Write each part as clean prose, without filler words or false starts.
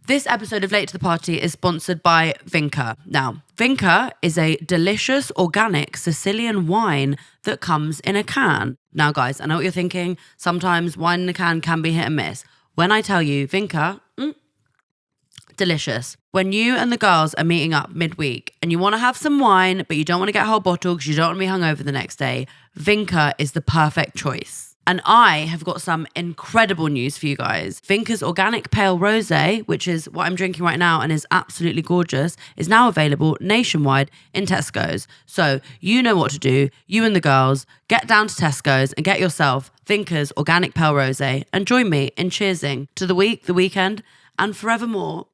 This episode of Late to the Party is sponsored by Vinca. Now, Vinca is a delicious, organic Sicilian wine that comes in a can. Now, guys, I know what you're thinking. Sometimes wine in a can can be hit and miss. When I tell you Vinca, delicious. When you and the girls are meeting up midweek and you want to have some wine, but you don't want to get a whole bottle because you don't want to be hungover the next day, Vinca is the perfect choice. And I have got some incredible news for you guys. Vinca's organic pale rosé, which is what I'm drinking right now and is absolutely gorgeous, is now available nationwide in Tesco's. So you know what to do. You and the girls, get down to Tesco's and get yourself Vinca's organic pale rosé and join me in cheersing to the week, the weekend, and forevermore.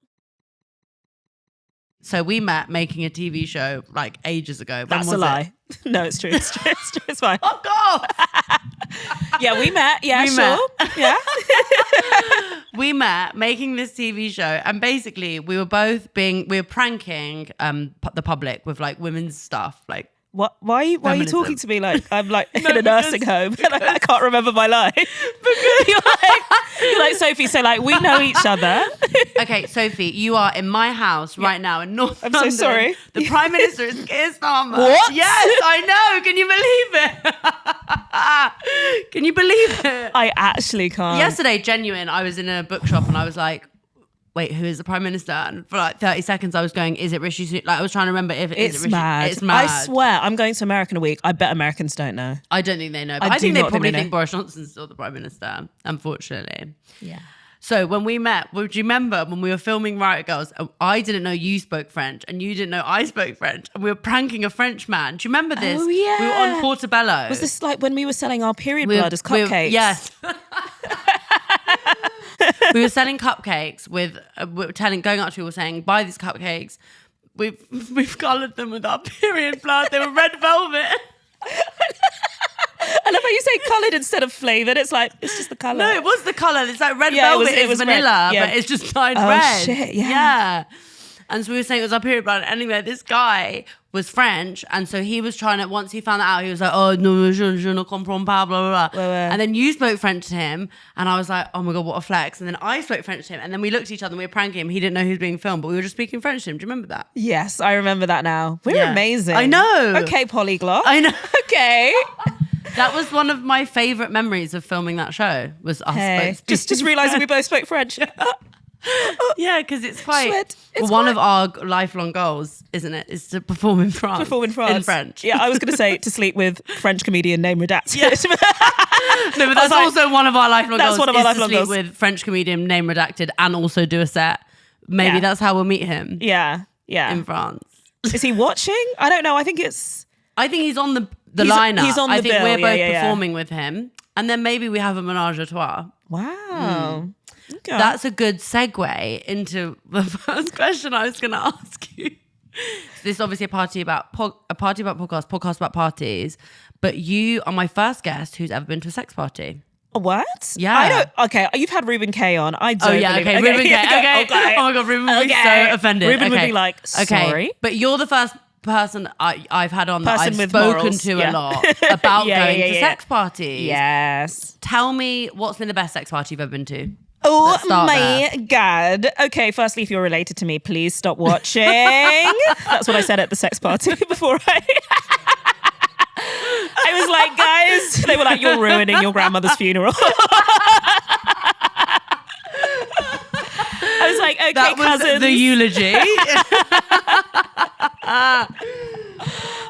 So we met making a TV show like ages ago. That's a lie. No, it's true. It's true. It's true. It's fine. Fuck off! Yeah, we met. Yeah, sure. Yeah. We met making this TV show, and basically we were pranking the public with like women's stuff, like. What? Why are you talking to me like I'm like in a nursing home and I can't remember my life? Because you're like Sophie. So like we know each other. Okay, Sophie, you are in my house right now in North London. I'm so sorry. The Prime Minister is Keir Starmer. What? Yes, I know. Can you believe it? Can you believe it? I actually can't. Yesterday, genuine, I was in a bookshop and I was like, wait, who is the Prime Minister? And for like 30 seconds, I was going, is it Rishi Sunak? Like, I was trying to remember if it's Rishi. mad. It's mad. I swear, I'm going to America in a week. I bet Americans don't know. I don't think they know. But I think they probably think Boris Johnson's still the Prime Minister, unfortunately. Yeah. So when we met, do you remember when we were filming Riot Girls, I didn't know you spoke French and you didn't know I spoke French and we were pranking a French man. Do you remember this? Oh, yeah. We were on Portobello. Was this like when we were selling our period blood as cupcakes? Yes. We were selling cupcakes with, going up to people saying, buy these cupcakes. We've coloured them with our period blood. They were red velvet. I love how you say coloured instead of flavoured. It's like, it's just the colour. No, it was the colour. It's like red velvet. It was vanilla, but it's just dyed red. Oh, shit, yeah. And so we were saying it was our period blood. Anyway, this guy was French. And so he was trying to, once he found that out, he was like, oh, no, je ne comprends pas, blah, blah, blah. And then you spoke French to him. And I was like, oh my God, what a flex. And then I spoke French to him. And then we looked at each other and we were pranking him. He didn't know he was being filmed, but we were just speaking French to him. Do you remember that? Yes, I remember that now. We're amazing. I know. Okay, polyglot. I know. Okay. That was one of my favourite memories of filming that show, was us both just realising we both spoke French. Yeah, because it's quite one of our lifelong goals, isn't it? Is to perform in France. In French. Yeah, I was going to say to sleep with French comedian name redacted. Yes. No, but that's also one of our lifelong goals. That's one of our lifelong goals. To sleep with French comedian name redacted and also do a set. Maybe that's how we'll meet him. Yeah. In France. Is he watching? I don't know. I think he's on the lineup. He's on the bill. We're both performing with him. And then maybe we have a menage a trois. Wow. Okay. That's a good segue into the first question I was going to ask you. So this is obviously a party about podcast about parties. But you are my first guest who's ever been to a sex party. What? Yeah. I don't. Okay, you've had Ruben K on. I don't. Oh yeah. Okay. Ruben K. Okay. Oh my God. Ruben would be so offended. Ruben would be like, sorry. Okay. But you're the first person I've had on that I've spoken morals. to a lot about going to sex parties. Yes. Tell me what's been the best sex party you've ever been to? Oh my God. Okay, firstly, if you're related to me, please stop watching. That's what I said at the sex party before I was like, guys, they were like, you're ruining your grandmother's funeral. I was like, okay, that was cousins. The eulogy.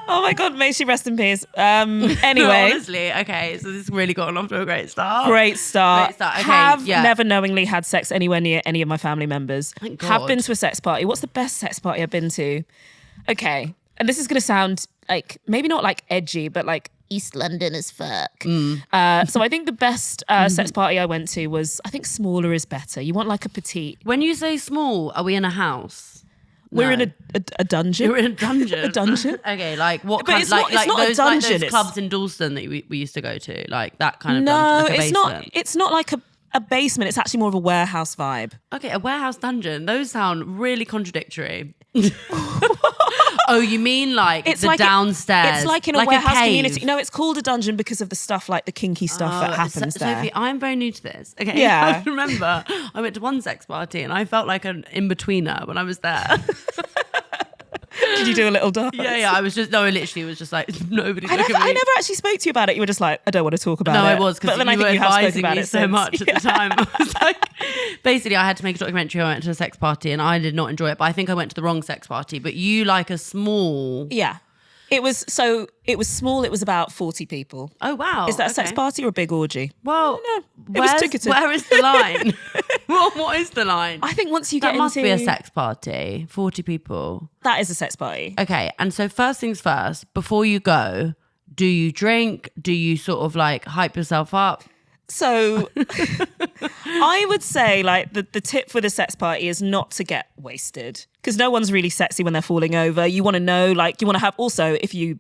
Oh my God, may she rest in peace. Anyway. Honestly, okay, so this has really gotten off to a great start. Great start. Okay, have never knowingly had sex anywhere near any of my family members. Thank God. Have been to a sex party. What's the best sex party I've been to? Okay, and this is going to sound like, maybe not like edgy, but like East London as fuck. So I think the best sex party I went to was, I think smaller is better. You want like a petite. When you say small, are we in a house? We're in a dungeon. We're in a dungeon. A dungeon. Okay, like what But kind? it's not a dungeon, like those it's- clubs in Dalston that we used to go to, like that kind of dungeon. Like it's not. It's not like a basement. It's actually more of a warehouse vibe. Okay, a warehouse dungeon. Those sound really contradictory. Oh, you mean like the downstairs? It's like in a like warehouse cave. community. No, it's called a dungeon because of the stuff, like the kinky stuff that happens there. Sophie, I'm very new to this. Okay, Yeah. I remember I went to one sex party and I felt like an in-betweener when I was there. Did you do a little dance? Yeah. I was just literally was just like nobody. I never actually spoke to you about it. You were just like, I don't want to talk about it. No, I was because you were advising me so much at the Yeah. time. I was like, basically, I had to make a documentary. I went to a sex party and I did not enjoy it. But I think I went to the wrong sex party. But you like a small. Yeah. It was small. It was about 40 people. Oh wow! Is that a sex party or a big orgy? Well, no, it was ticketed. Where is the line? What is the line? I think once you that get must into... be a sex party. 40 people. That is a sex party. Okay, and so first things first. Before you go, do you drink? Do you sort of like hype yourself up? So I would say like the tip for the sex party is not to get wasted because no one's really sexy when they're falling over. You want to know, like you want to have also if you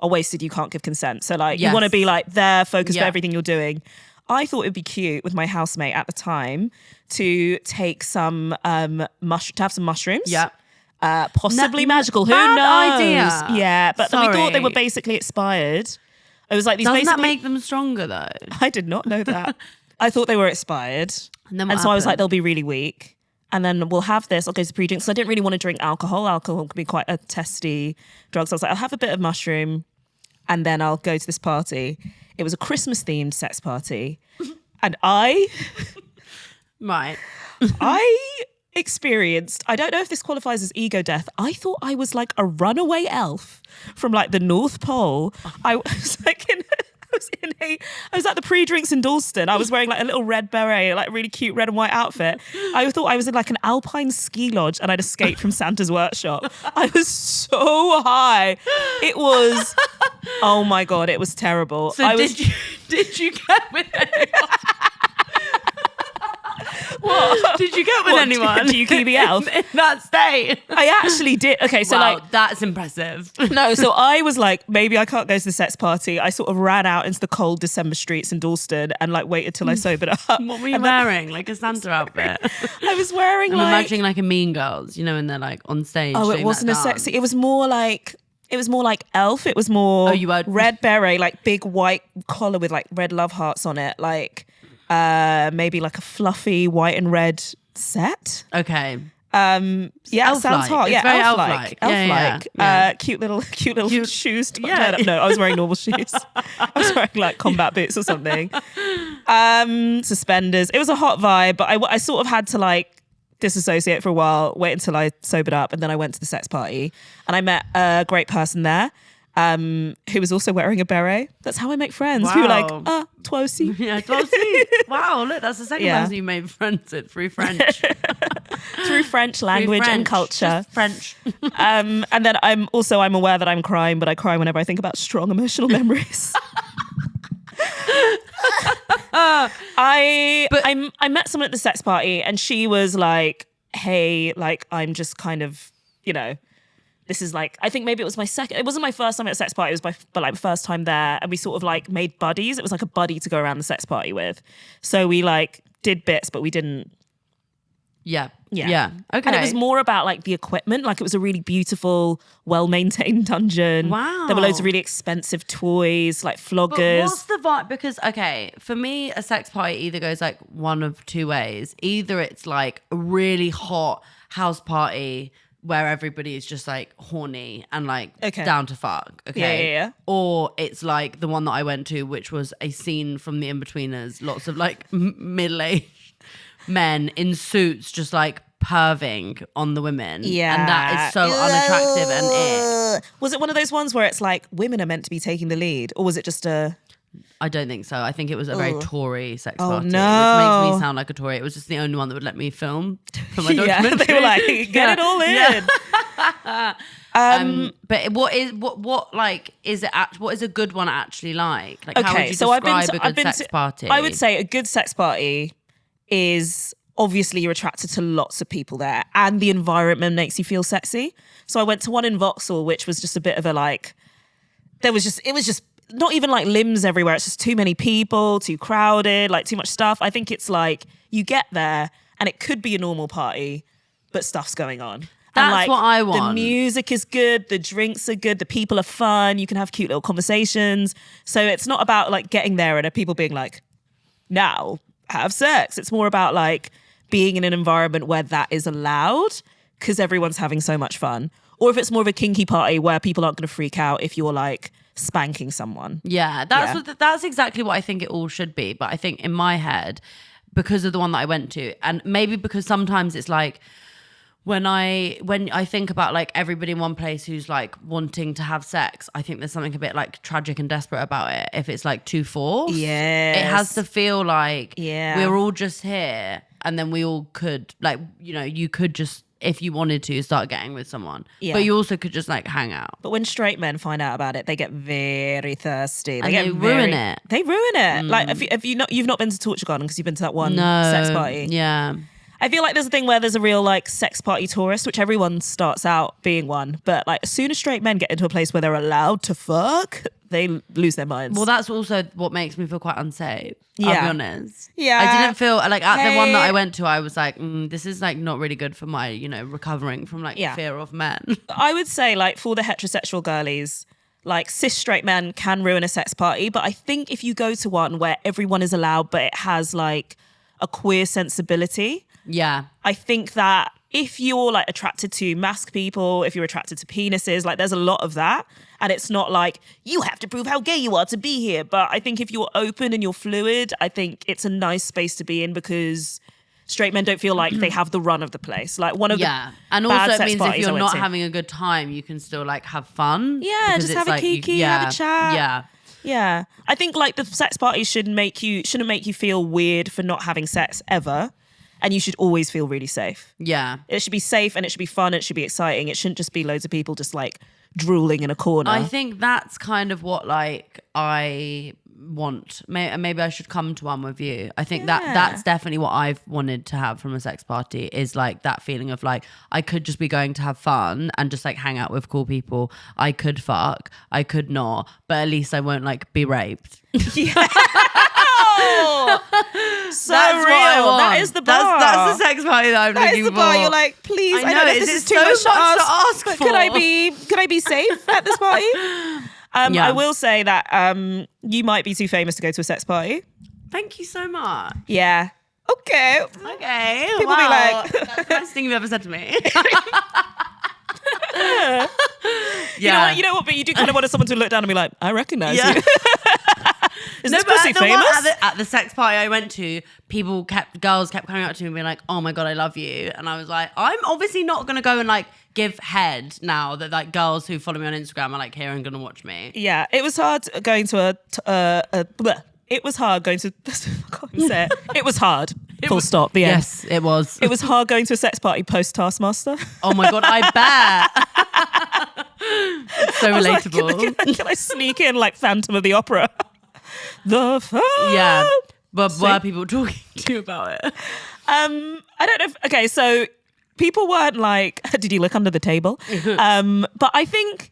are wasted, you can't give consent. So like you want to be like there, focused on everything you're doing. I thought it'd be cute with my housemate at the time to take some to have some mushrooms. Yeah. Possibly magical. Who bad knows? idea. Yeah, but then we thought they were Sorry. basically expired. It was like these. Doesn't basically, that make them stronger though? I did not know that. I thought they were expired. And then and so I was like, they'll be really weak. And then we'll have this. I'll go to pre-drinks. So I didn't really want to drink alcohol. Alcohol can be quite a testy drug. So I was like, I'll have a bit of mushroom and then I'll go to this party. It was a Christmas themed sex party. And I experienced, I don't know if this qualifies as ego death. I thought I was like a runaway elf from like the North Pole. I was like I was at the pre-drinks in Dalston. I was wearing like a little red beret, like a really cute red and white outfit. I thought I was in like an alpine ski lodge and I'd escaped from Santa's workshop. I was so high. It was, oh my God, it was terrible. So did you get with anyone? What? Did you get with anyone? Do you keep the elf? In that state? I actually did. Okay, so wow, like... that's impressive. No, so I was like, maybe I can't go to the sex party. I sort of ran out into the cold December streets in Dalston and like waited till I sobered up. What were you wearing? Like a Santa outfit? I was wearing I'm like... imagining like a Mean Girls, you know, and they're like on stage. Oh, it wasn't a sexy... It was more like elf. It was more red beret, like big white collar with like red love hearts on it. Like... maybe like a fluffy white and red set. Okay. Yeah, sounds hot. It's very elf-like. Elf-like. Cute little shoes. No, I was wearing normal shoes. I was wearing like combat boots or something. Suspenders. It was a hot vibe, but I sort of had to like disassociate for a while, wait until I sobered up, and then I went to the sex party and I met a great person there. Who was also wearing a beret. That's how I make friends. Wow. We were like, Twosie. Yeah, Twosie. Wow, look, that's the second person you made friends with through French. Through French language and culture. Just French. And then I'm aware that I'm crying, but I cry whenever I think about strong emotional memories. I met someone at the sex party and she was like, hey, like I'm just kind of, you know, this is like, I think maybe it was my second, it wasn't my first time at a sex party, it was my first time there. And we sort of like made buddies. It was like a buddy to go around the sex party with. So we like did bits, but we didn't. Yeah. Yeah. Okay. And it was more about like the equipment. Like it was a really beautiful, well-maintained dungeon. Wow. There were loads of really expensive toys, like floggers. But what's the vibe? Because, okay, for me, a sex party either goes like one of two ways. Either it's like a really hot house party where everybody is just like horny and like down to fuck. Okay. Yeah. Or it's like the one that I went to, which was a scene from The In-Betweeners. Lots of like middle-aged men in suits just like perving on the women. Yeah. And that is so unattractive and it. Was it one of those ones where it's like women are meant to be taking the lead? Or was it just a... I don't think so. I think it was a very Tory sex party, no. which makes me sound like a Tory. It was just the only one that would let me film for my documentary. They were like, get it all in. But what is a good one actually like? Like, how would you describe a good sex party? I would say a good sex party is obviously you're attracted to lots of people there, and the environment makes you feel sexy. So I went to one in Vauxhall, which was just a bit of a like. It was just. Not even like limbs everywhere. It's just too many people, too crowded, like too much stuff. I think it's like you get there and it could be a normal party, but stuff's going on. That's what I want. The music is good, the drinks are good, the people are fun, you can have cute little conversations. So it's not about like getting there and people being like, now have sex. It's more about like being in an environment where that is allowed because everyone's having so much fun. Or if it's more of a kinky party where people aren't going to freak out if you're like spanking someone. Yeah, that's exactly what I think it all should be. But I think in my head, because of the one that I went to, and maybe because sometimes it's like when I think about like everybody in one place who's like wanting to have sex, I think there's something a bit like tragic and desperate about it. If it's like too forced, Yes. it has to feel like Yeah. we're all just here, and then we all could like, you know, you could just, if you wanted to, start getting with someone. Yeah. But you also could just like hang out. But when straight men find out about it, they get very thirsty. They ruin it. They ruin it. Like if you've not been to Torture Garden because you've been to that one sex party. Yeah. I feel like there's a thing where there's a real like sex party tourist, which everyone starts out being one. But like as soon as straight men get into a place where they're allowed to fuck, they lose their minds. Well, that's also what makes me feel quite unsafe. I'll be honest. Yeah. I didn't feel like at the one that I went to, I was like, this is like not really good for my, you know, recovering from like fear of men. I would say like for the heterosexual girlies, like cis straight men can ruin a sex party. But I think if you go to one where everyone is allowed, but it has like a queer sensibility. Yeah. I think that if you're like attracted to masked people, if you're attracted to penises, like there's a lot of that. And it's not like you have to prove how gay you are to be here. But I think if you're open and you're fluid, I think it's a nice space to be in because straight men don't feel like they have the run of the place. Like one of the and bad also it sex means if parties I you're went not to. having a good time, you can still like have fun. Yeah, because just it's have a like, kiki, have a chat. Yeah. Yeah. I think like the sex parties shouldn't make you feel weird for not having sex ever. And you should always feel really safe. Yeah. It should be safe and it should be fun. It should be exciting. It shouldn't just be loads of people just like drooling in a corner. I think that's kind of what like I want. Maybe I should come to one with you. I think that's definitely what I've wanted to have from a sex party is like that feeling of like I could just be going to have fun and just like hang out with cool people. I could fuck, I could not, but at least I won't like be raped. Yeah. So that's real. what I want. That is the bar. That's the sex party that I'm looking for. That is the bar. You're like, please. I know this is too so much to ask, for. but could I be safe at this party? I will say that you might be too famous to go to a sex party. Thank you so much. Yeah. Okay. People be like, that's the best thing you've ever said to me. You know what? But you do kind of want someone to look down and be like, I recognize you. Is this pussy famous? At the sex party I went to, girls kept coming up to me and being like, oh my God, I love you. And I was like, I'm obviously not going to go and like give head now that like girls who follow me on Instagram are like here and going to watch me. Yeah, it was hard going to it was hard going to, I can't even say it. It was hard. Full stop. The end. Yes, it was. It was hard going to a sex party post Taskmaster. Oh my God, I bet. So relatable. Like, can I sneak in like Phantom of the Opera? Yeah. But were people talking to you about it? I don't know okay, so people weren't like, did you look under the table? But I think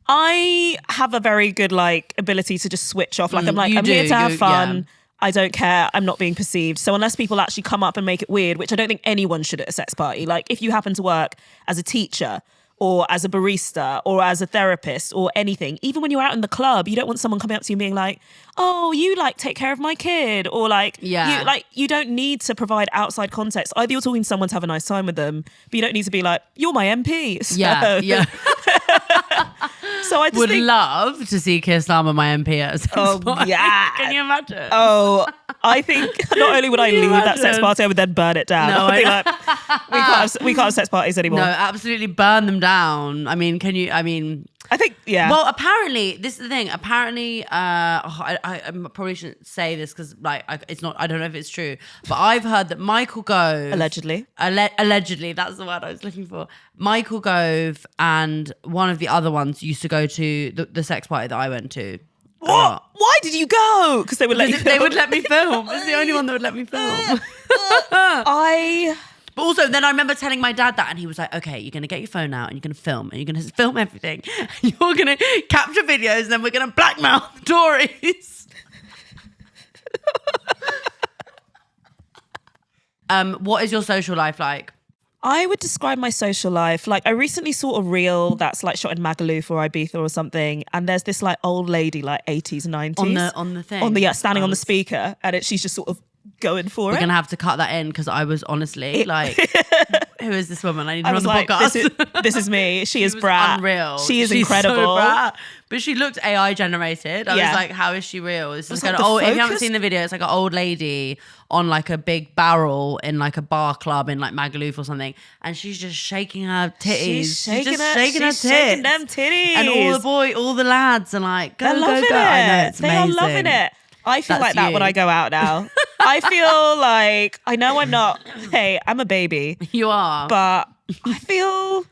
I have a very good like ability to just switch off. Like I'm here to have fun. Yeah. I don't care. I'm not being perceived. So unless people actually come up and make it weird, which I don't think anyone should at a sex party. Like if you happen to work as a teacher or as a barista or as a therapist or anything, even when you're out in the club, you don't want someone coming up to you and being like, oh, you like take care of my kid, or like, you don't need to provide outside context. Either you're talking to someone to have a nice time with them, but you don't need to be like, you're my MP. So. Yeah. So I just would love to see Keir Starmer, my MP, at a sex party. Yeah. Can you imagine? Oh, I think not only would I leave that sex party, I would then burn it down. No, I'd be like, we can't have sex parties anymore. No, absolutely burn them down. I mean, I think, yeah. Well, apparently, this is the thing. Apparently, I probably shouldn't say this because, like, it's not. I don't know if it's true, but I've heard that Michael Gove allegedly, that's the word I was looking for. Michael Gove and one of the other ones used to go to the sex party that I went to. What? Why did you go? Because they would let you film. They would let me film. It's the only one that would let me film. But also, then I remember telling my dad that, and he was like, okay, you're going to get your phone out and you're going to film, and you're going to film everything. And you're going to capture videos, and then we're going to blackmail the Tories. What is your social life like? I would describe my social life like I recently saw a reel that's like shot in Magaluf or Ibiza or something, and there's this like old lady like 80s, 90s on the thing, standing on the speaker, and she's just sort of going for it. We're gonna have to cut that in because I was honestly like, who is this woman? I need to run the like, podcast. This is me. She is was brat. Unreal. She's She's incredible. So brat. But she looked AI generated. I was like, how is she real? It's just like kind of, if you haven't seen the video, it's like an old lady on like a big barrel in like a bar club in like Magaluf or something, and she's just shaking her titties. She's shaking just her shaking her tits. tits. Them titties. And all the lads are like, go, They're loving go. it. I know, it's they amazing. are loving it. I feel That's like that you. when I go out now. I feel like, I know I'm not, hey, I'm a baby, You are. but I feel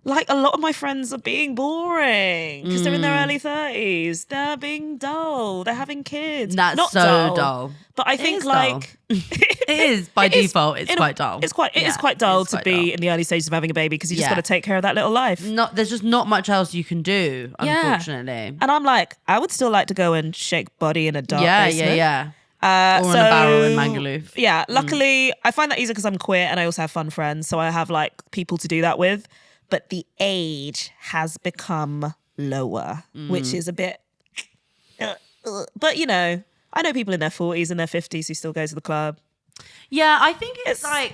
like a lot of my friends are being boring because they're in their early 30s. They're being dull. They're having kids. That's not so dull. But I It think is like it is by default. It's quite dull. It is quite Yeah, dull it's to quite be dull. in the early stages of having a baby because you just Yeah. got to take care of that little life. There's just not much else you can do, Yeah. unfortunately. And I'm like, I would still like to go and shake body in a dark basement. Yeah. Or in a barrel in Magaluf. Yeah, luckily I find that easier because I'm queer and I also have fun friends, so I have like people to do that with. But the age has become lower, which is a bit. But you know, I know people in their 40s and their 50s who still go to the club, Yeah, I think it's like,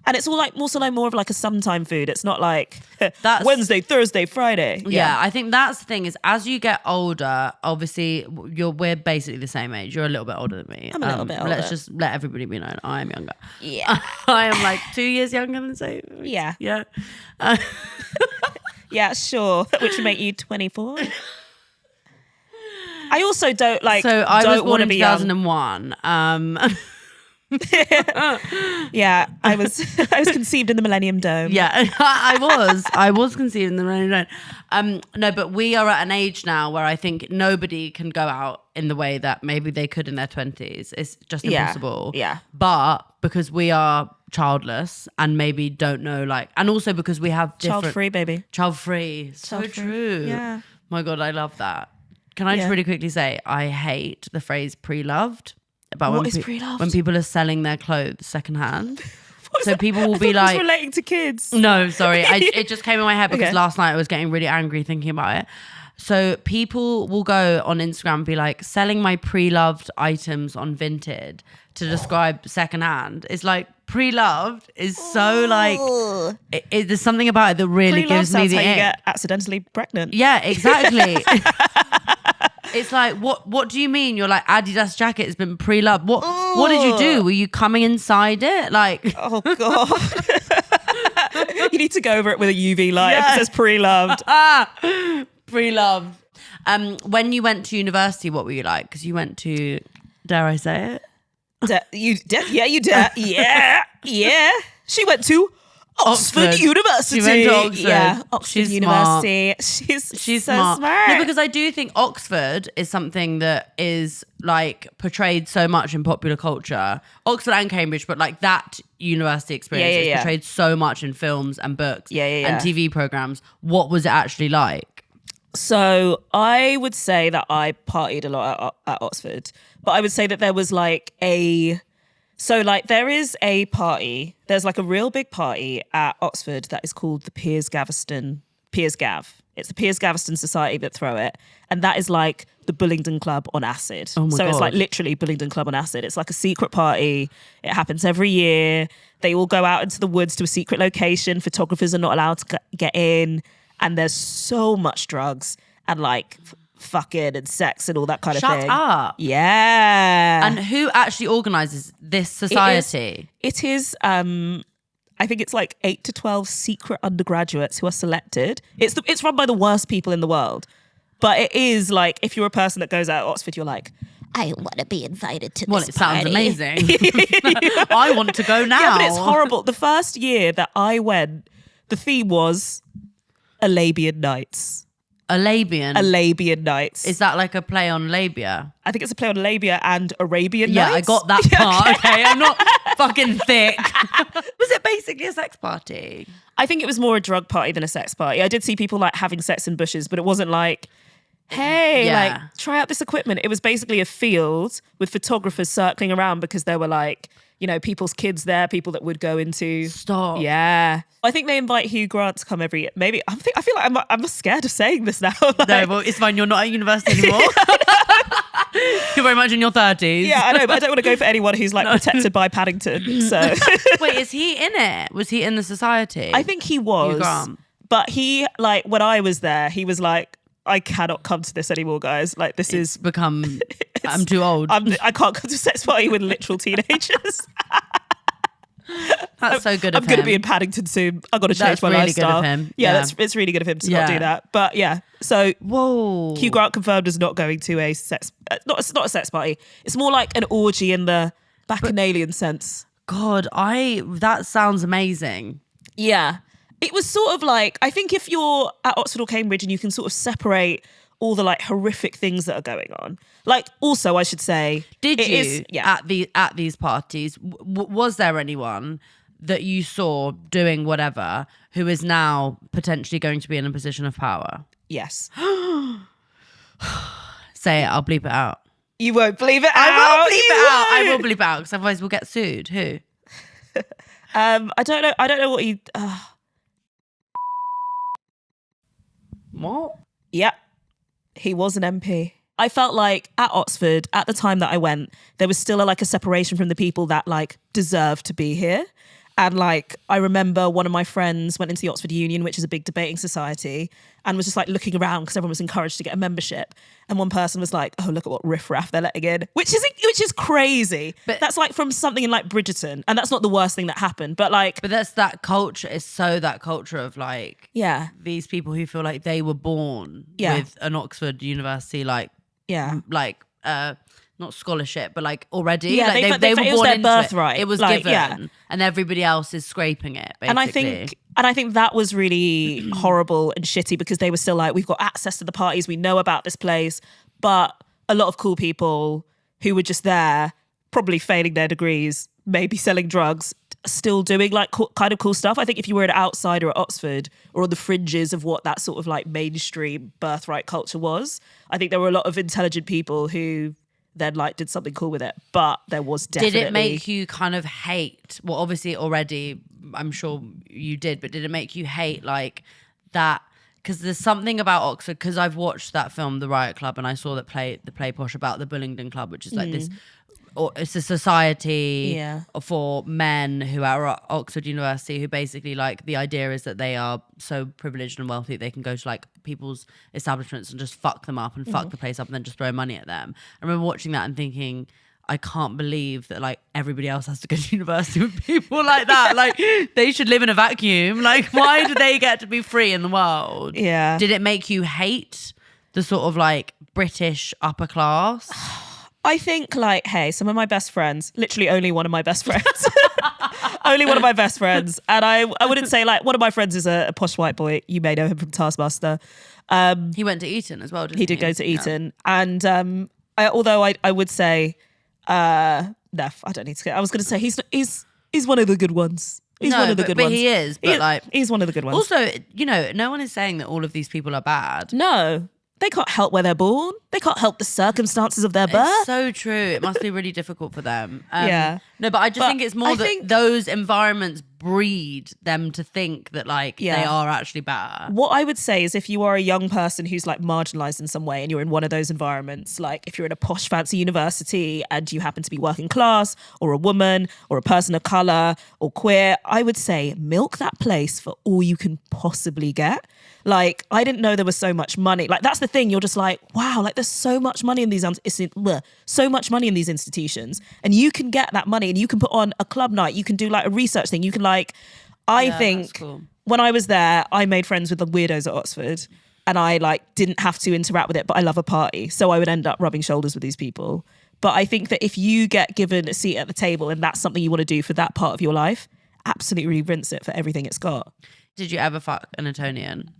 and it's all like more of like a sometime food. It's not like That's- Wednesday, Thursday, Friday. yeah, I think that's the thing is as you get older, obviously we're basically the same age. You're a little bit older than me. I'm a little bit older. Let's just let everybody be known. I am younger. Yeah. I am like 2 years younger than Sophie. Yeah. Yeah. Yeah, sure. Which would make you 24. I also don't like. So I was don't born want to in be young. 2001. Yeah, I was conceived in the Millennium Dome. Yeah, I was conceived in the rain. No, but we are at an age now where I think nobody can go out in the way that maybe they could in their 20s. It's just impossible. Yeah. But because we are childless and maybe don't know, like, and also because we have different... Child-free, baby. Child-free. So Child-free. true. Yeah. My God, I love that. Can I just really quickly say, I hate the phrase pre-loved. About What when is pre-loved? When people are selling their clothes secondhand. What's So that? people will I be thought it was like... relating to kids. No, sorry. It just came in my head because Okay. last night I was getting really angry thinking about it. So people will go on Instagram and be like, selling my pre-loved items on Vinted to describe secondhand. It's like pre-loved is so like, there's something about it that really Pre-love gives me sounds the how you ick. get accidentally pregnant. Yeah, exactly. It's like, what do you mean? Your like Adidas jacket has been pre-loved. What did you do? Were you coming inside it? Like, Oh God. You need to go over it with a UV light. Yeah. If it says pre-loved. pre-loved. When you went to university, what were you like? Because you went to, dare I say it? You did. Yeah. She went to Oxford University. She went to Oxford. Yeah, Oxford She's University. She's so smart. No, because I do think Oxford is something that is like portrayed so much in popular culture. Oxford and Cambridge, but like that university experience is portrayed so much in films and books and TV programs. What was it actually like? So I would say that I partied a lot at Oxford, but I would say that there was like there is a party. There's like a real big party at Oxford that is called the Piers Gav. It's the Piers Gaveston Society that throw it. And that is like the Bullingdon Club on acid. Oh my so it's God. like literally Bullingdon Club on acid. It's like a secret party. It happens every year. They all go out into the woods to a secret location. Photographers are not allowed to get in. And there's so much drugs and like fucking and sex and all that kind of thing. Shut up. Yeah. And who actually organises this society? It is I think it's like 8 to 12 secret undergraduates who are selected. It's run by the worst people in the world. But it is like, if you're a person that goes out at Oxford, you're like, I want to be invited to this It sounds party. amazing. I want to go now. Yeah, but it's horrible. The first year that I went, the theme was Arabian Nights. Arabian Nights. Is that like a play on labia? I think it's a play on labia and Arabian Yeah, Nights. I got that part. Okay, I'm not fucking thick. Was it basically a sex party? I think it was more a drug party than a sex party. I did see people like having sex in bushes, but it wasn't like, hey, Yeah. like try out this equipment. It was basically a field with photographers circling around because there were like you know, people's kids there, people that would go into. Stop. Yeah. I think they invite Hugh Grant to come every year. Maybe I feel like I'm scared of saying this now. Like, No, well, it's fine. You're not at university anymore. You're very much in your 30s. yeah, I know, but I don't want to go for anyone who's like protected by Paddington. So Wait, is he in it? Was he in the society? I think he was. Hugh Grant. But he, like, when I was there, he was like, I cannot come to this anymore, guys. Like, this is become. I'm too old. I can't come to a sex party with literal teenagers. That's so good of him. I'm going to be in Paddington soon. I've got to change That's my really lifestyle. good of him. Yeah, it's really good of him to not do that. But yeah, so Whoa. Hugh Grant confirmed as not going to a sex. It's not a sex party. It's more like an orgy in the bacchanalian sense. God, that sounds amazing. Yeah. It was sort of like, I think if you're at Oxford or Cambridge and you can sort of separate all the like horrific things that are going on. Like, also, I should say, Did you at these parties? Was there anyone that you saw doing whatever who is now potentially going to be in a position of power? Yes. Say it. I'll bleep it out. You won't believe it out. I will bleep it out because otherwise we'll get sued. Who? I don't know what you. What? Yep. He was an MP. I felt like at Oxford, at the time that I went, there was still a separation from the people that like deserved to be here. And like, I remember one of my friends went into the Oxford Union, which is a big debating society, and was just like looking around because everyone was encouraged to get a membership. And one person was like, oh, look at what riffraff they're letting in, which is crazy. But that's like from something in like Bridgerton. And that's not the worst thing that happened. But like, but that's that culture. It's so that culture of like, yeah, these people who feel like they were born with an Oxford University, not scholarship, but like already. Yeah, like they were born their into birthright. It was like, given, and everybody else is scraping it. Basically. And I think that was really horrible and shitty because they were still like, we've got access to the parties, we know about this place, but a lot of cool people who were just there, probably failing their degrees, maybe selling drugs, still doing like kind of cool stuff. I think if you were an outsider at Oxford or on the fringes of what that sort of like mainstream birthright culture was, I think there were a lot of intelligent people who then like did something cool with it. But there was definitely... Did it make you kind of hate, well obviously already I'm sure you did, but did it make you hate like that? Because there's something about Oxford, because I've watched that film The Riot Club and I saw that the play Posh about the Bullingdon Club, which is like this, or it's a society for men who are at Oxford University who basically like the idea is that they are so privileged and wealthy they can go to like people's establishments and just fuck them up and fuck the place up and then just throw money at them. I remember watching that and thinking, I can't believe that like everybody else has to go to university with people like that. Like they should live in a vacuum. Like why do they get to be free in the world? Yeah. Did it make you hate the sort of like British upper class? I think like, hey, some of my best friends, literally only one of my best friends, only one of my best friends. And I wouldn't say like, one of my friends is a posh white boy. You may know him from Taskmaster. He went to Eton as well, didn't he? He did go to Eton. Yeah. And although I would say, no, I don't need to get, I was going to say he's one of the good ones. He's one of the good ones. But he is, but he's one of the good ones. Also, you know, no one is saying that all of these people are bad. No. They can't help where they're born. They can't help the circumstances of their birth. It's so true. It must be really difficult for them. Yeah. No, but I just think it's more that those environments breed them to think that like they are actually bad. What I would say is if you are a young person who's like marginalized in some way and you're in one of those environments, like if you're in a posh fancy university and you happen to be working class or a woman or a person of color or queer, I would say milk that place for all you can possibly get. Like, I didn't know there was so much money. Like, that's the thing. You're just like, wow, like there's so much money in these, so much money in these institutions. And you can get that money and you can put on a club night. You can do like a research thing. You can like, I think when I was there, I made friends with the weirdos at Oxford and I like didn't have to interact with it, but I love a party. So I would end up rubbing shoulders with these people. But I think that if you get given a seat at the table and that's something you want to do for that part of your life, absolutely rinse it for everything it's got. Did you ever fuck an Etonian?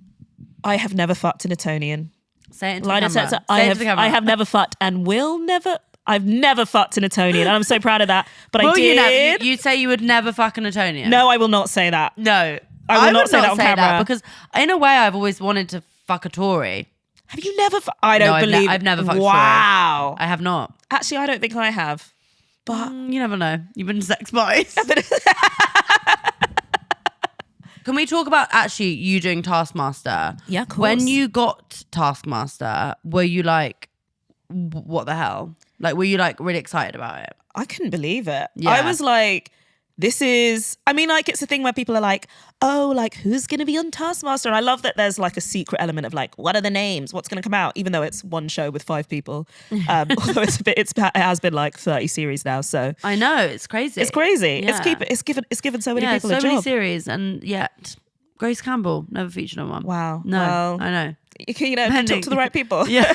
I have never fucked an Etonian. Say it into the camera. I have never fucked and will never. I've never fucked an Etonian, and I'm so proud of that. But I did. You say you would never fuck an Etonian? No, I will not say that. No, I will not say that on camera because in a way I've always wanted to fuck a Tory. Have you never? I don't believe. I've never fucked. Wow, a Tory. I have not. Actually, I don't think I have. But You never know. You've been to sex parties. Can we talk about actually you doing Taskmaster? Yeah, of course. When you got Taskmaster, were you like, what the hell? Like, were you like really excited about it? I couldn't believe it. Yeah. I was like, this is, I mean, like, it's a thing where people are like, oh, like, who's going to be on Taskmaster? And I love that there's like a secret element of like, what are the names? What's going to come out? Even though it's one show with 5 people. Although it has been like 30 series now. So I know, it's crazy. it's crazy. Yeah. It's given so many people so a many job. series, and yet Grace Campbell never featured on one. Wow. No, Well, I know. you know, talk to the right people. Yeah.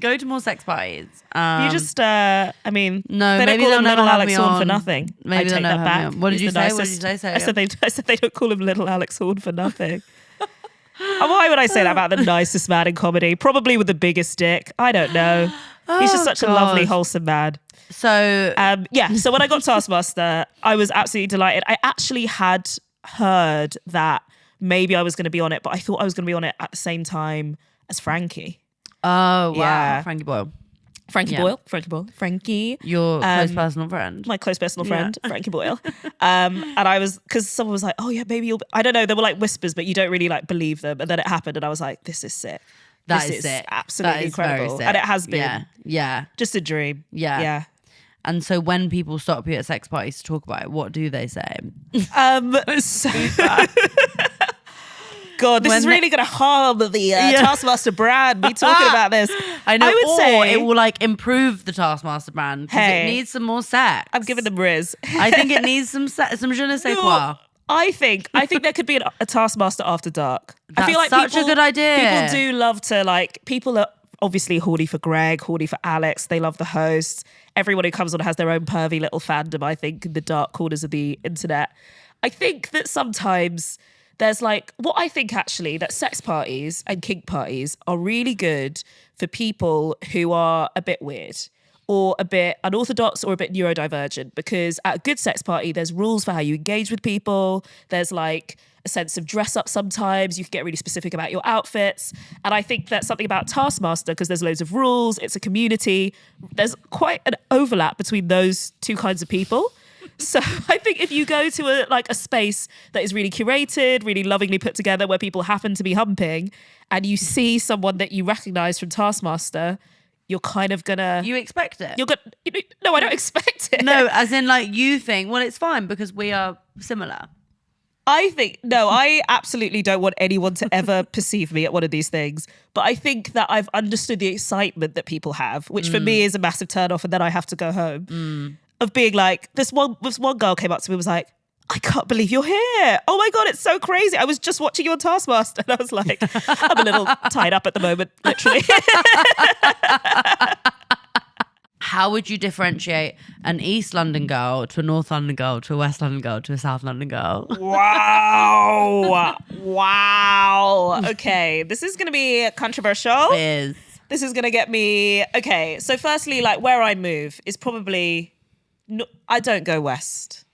Go to more sex parties. You just, I mean, No, they don't maybe call they'll him never Little have Alex me Horn for on. nothing. Maybe I they'll take never that have me back. on. What did He's you the say? What nicest. did you say? I said they don't call him Little Alex Horn for nothing. And why would I say that about the nicest man in comedy? Probably with the biggest dick. I don't know. He's just such a lovely, wholesome man. So So when I got Taskmaster, I was absolutely delighted. I actually had heard that maybe I was going to be on it, but I thought I was going to be on it at the same time as Frankie. oh wow, Yeah. Frankie Boyle, Frankie Yeah. Boyle. Frankie. your close personal friend. My close personal friend, Frankie Boyle. And I was, because someone was like, oh yeah, maybe you'll, I don't know, there were like whispers, but you don't really like believe them. And then it happened and I was like, this is sick. That This is sick. Absolutely That is very incredible. sick. And it has been Yeah. just a dream. Yeah. Yeah. And so when people stop you at sex parties to talk about it, what do they say? So God, this is really going to harm the Taskmaster brand. Me talking about this. I know. I would or say it will like improve the Taskmaster brand because Hey. it needs some more sex. I'm giving them Riz. I think it needs some je ne sais quoi. I think there could be a Taskmaster after dark. I feel like That's such a good idea. People do love to like. People are obviously horny for Greg, horny for Alex. They love the hosts. Everyone who comes on has their own pervy little fandom. I think in the dark corners of the internet. I think that sometimes there's like what I think actually that sex parties and kink parties are really good for people who are a bit weird or a bit unorthodox or a bit neurodivergent, because at a good sex party, there's rules for how you engage with people. There's like a sense of dress up sometimes. You can get really specific about your outfits. And I think that's something about Taskmaster, because there's loads of rules. It's a community. There's quite an overlap between those two kinds of people. So I think if you go to a space that is really curated, really lovingly put together, where people happen to be humping, and you see someone that you recognize from Taskmaster, you're kind of gonna... You expect it. No, I don't expect it. No, as in like you think, well, it's fine because we are similar. I absolutely don't want anyone to ever perceive me at one of these things. But I think that I've understood the excitement that people have, which for me is a massive turn-off, and then I have to go home. Of being like, this one girl came up to me and was like, I can't believe you're here. Oh my God, it's so crazy. I was just watching you on Taskmaster. And I was like, I'm a little tied up at the moment, literally. How would you differentiate an East London girl to a North London girl to a West London girl to a South London girl? Wow. Okay, this is going to be controversial. It is. This is going to get me... Okay, so firstly, like where I move is probably... No, I don't go west.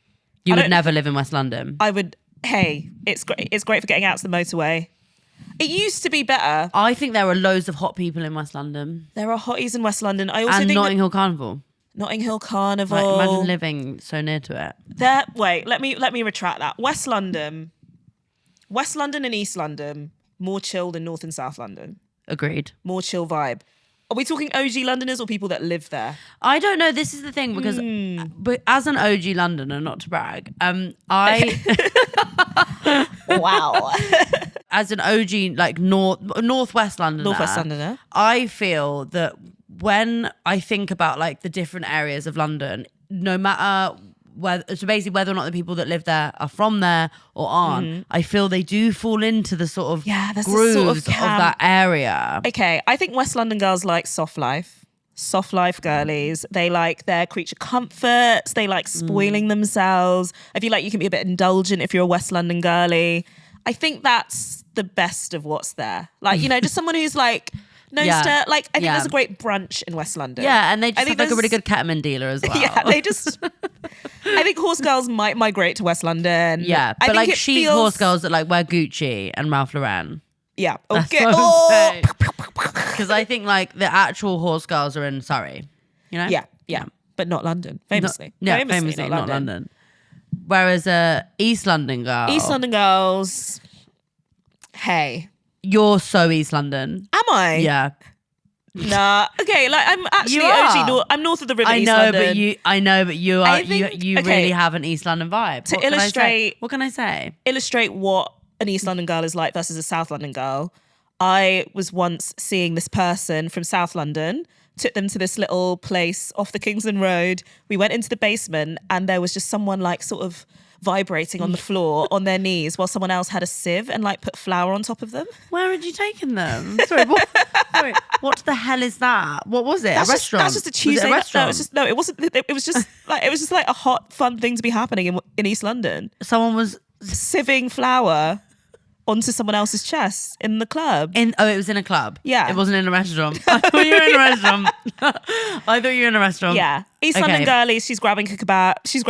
You would never live in West London. I would... Hey, it's great. It's great for getting out to the motorway. It used to be better. I think there are loads of hot people in West London. There are hotties in West London. I also And think Notting Hill Carnival. Notting Hill Carnival. Like, imagine living so near to it. Let me retract that. West London and East London, more chill than North and South London. Agreed. More chill vibe. Are we talking OG Londoners or people that live there? I don't know. This is the thing because but as an OG Londoner, not to brag, I Wow. as an OG like Northwest Londoner, I feel that when I think about like the different areas of London, no matter whether or not the people that live there are from there or aren't, I feel they do fall into the sort of grooves sort of that area. Okay, I think West London girls like soft life girlies. They like their creature comforts. They like spoiling themselves. I feel like you can be a bit indulgent if you're a West London girly. I think that's the best of what's there. Like, you know, just someone who's like... I think there's a great brunch in West London. Yeah, and they just have like a really good ketamine dealer as well. Yeah, I think horse girls might migrate to West London. Yeah, but like chic horse girls that like wear Gucci and Ralph Lauren. Yeah. Okay. Because I think like the actual horse girls are in Surrey. you know? Yeah. But not London, famously. Famously not London. Whereas East London girl. East London girls, hey. You're so East London. Am I? Yeah. Nah. Okay, like I'm actually I'm north of the river. I East know, London. but you are you really have an East London vibe. To illustrate, what can I say? Illustrate what an East London girl is like versus a South London girl. I was once seeing this person from South London, took them to this little place off the Kingston Road. We went into the basement and there was just someone like sort of vibrating on the floor on their knees while someone else had a sieve and like put flour on top of them. Where had you taken them? Sorry, what the hell is that? What was it? That's a restaurant? That's just a Tuesday. Was it a restaurant? No, it wasn't. It was just like a hot, fun thing to be happening in East London. Someone was sieving flour onto someone else's chest in the club. It was in a club. Yeah. It wasn't in a restaurant. I thought you were in a restaurant. I thought you were in a restaurant. Yeah. East London girlie, she's grabbing a kebab. She's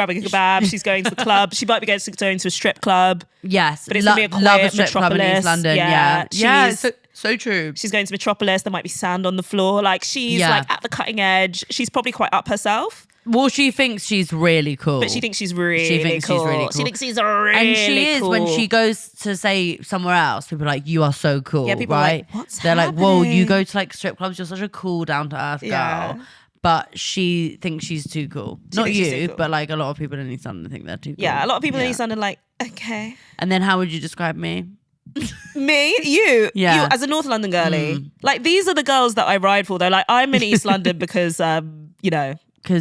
going to the club. She might be going to a strip club. Yes. But it's going to be a love a quiet strip club in East London. Yeah. So true. She's going to Metropolis. There might be sand on the floor. Like she's like at the cutting edge. She's probably quite up herself. Well, she thinks she's really cool. But she thinks she's really cool. She thinks she's really And she is cool. when she goes to say somewhere else, people are like, you are so cool. Yeah, people right? are like, what's They're happening? like, whoa, you go to like strip clubs, you're such a cool, down-to-earth girl. Yeah. But she thinks she's too cool. She Not thinks she's you, too cool. but like a lot of people in East London think they're too cool. Yeah, a lot of people in East London are like, okay. And then how would you describe me? Me? You? Yeah. You as a North London girlie. Like these are the girls that I ride for. They're like, I'm in East London because, you know,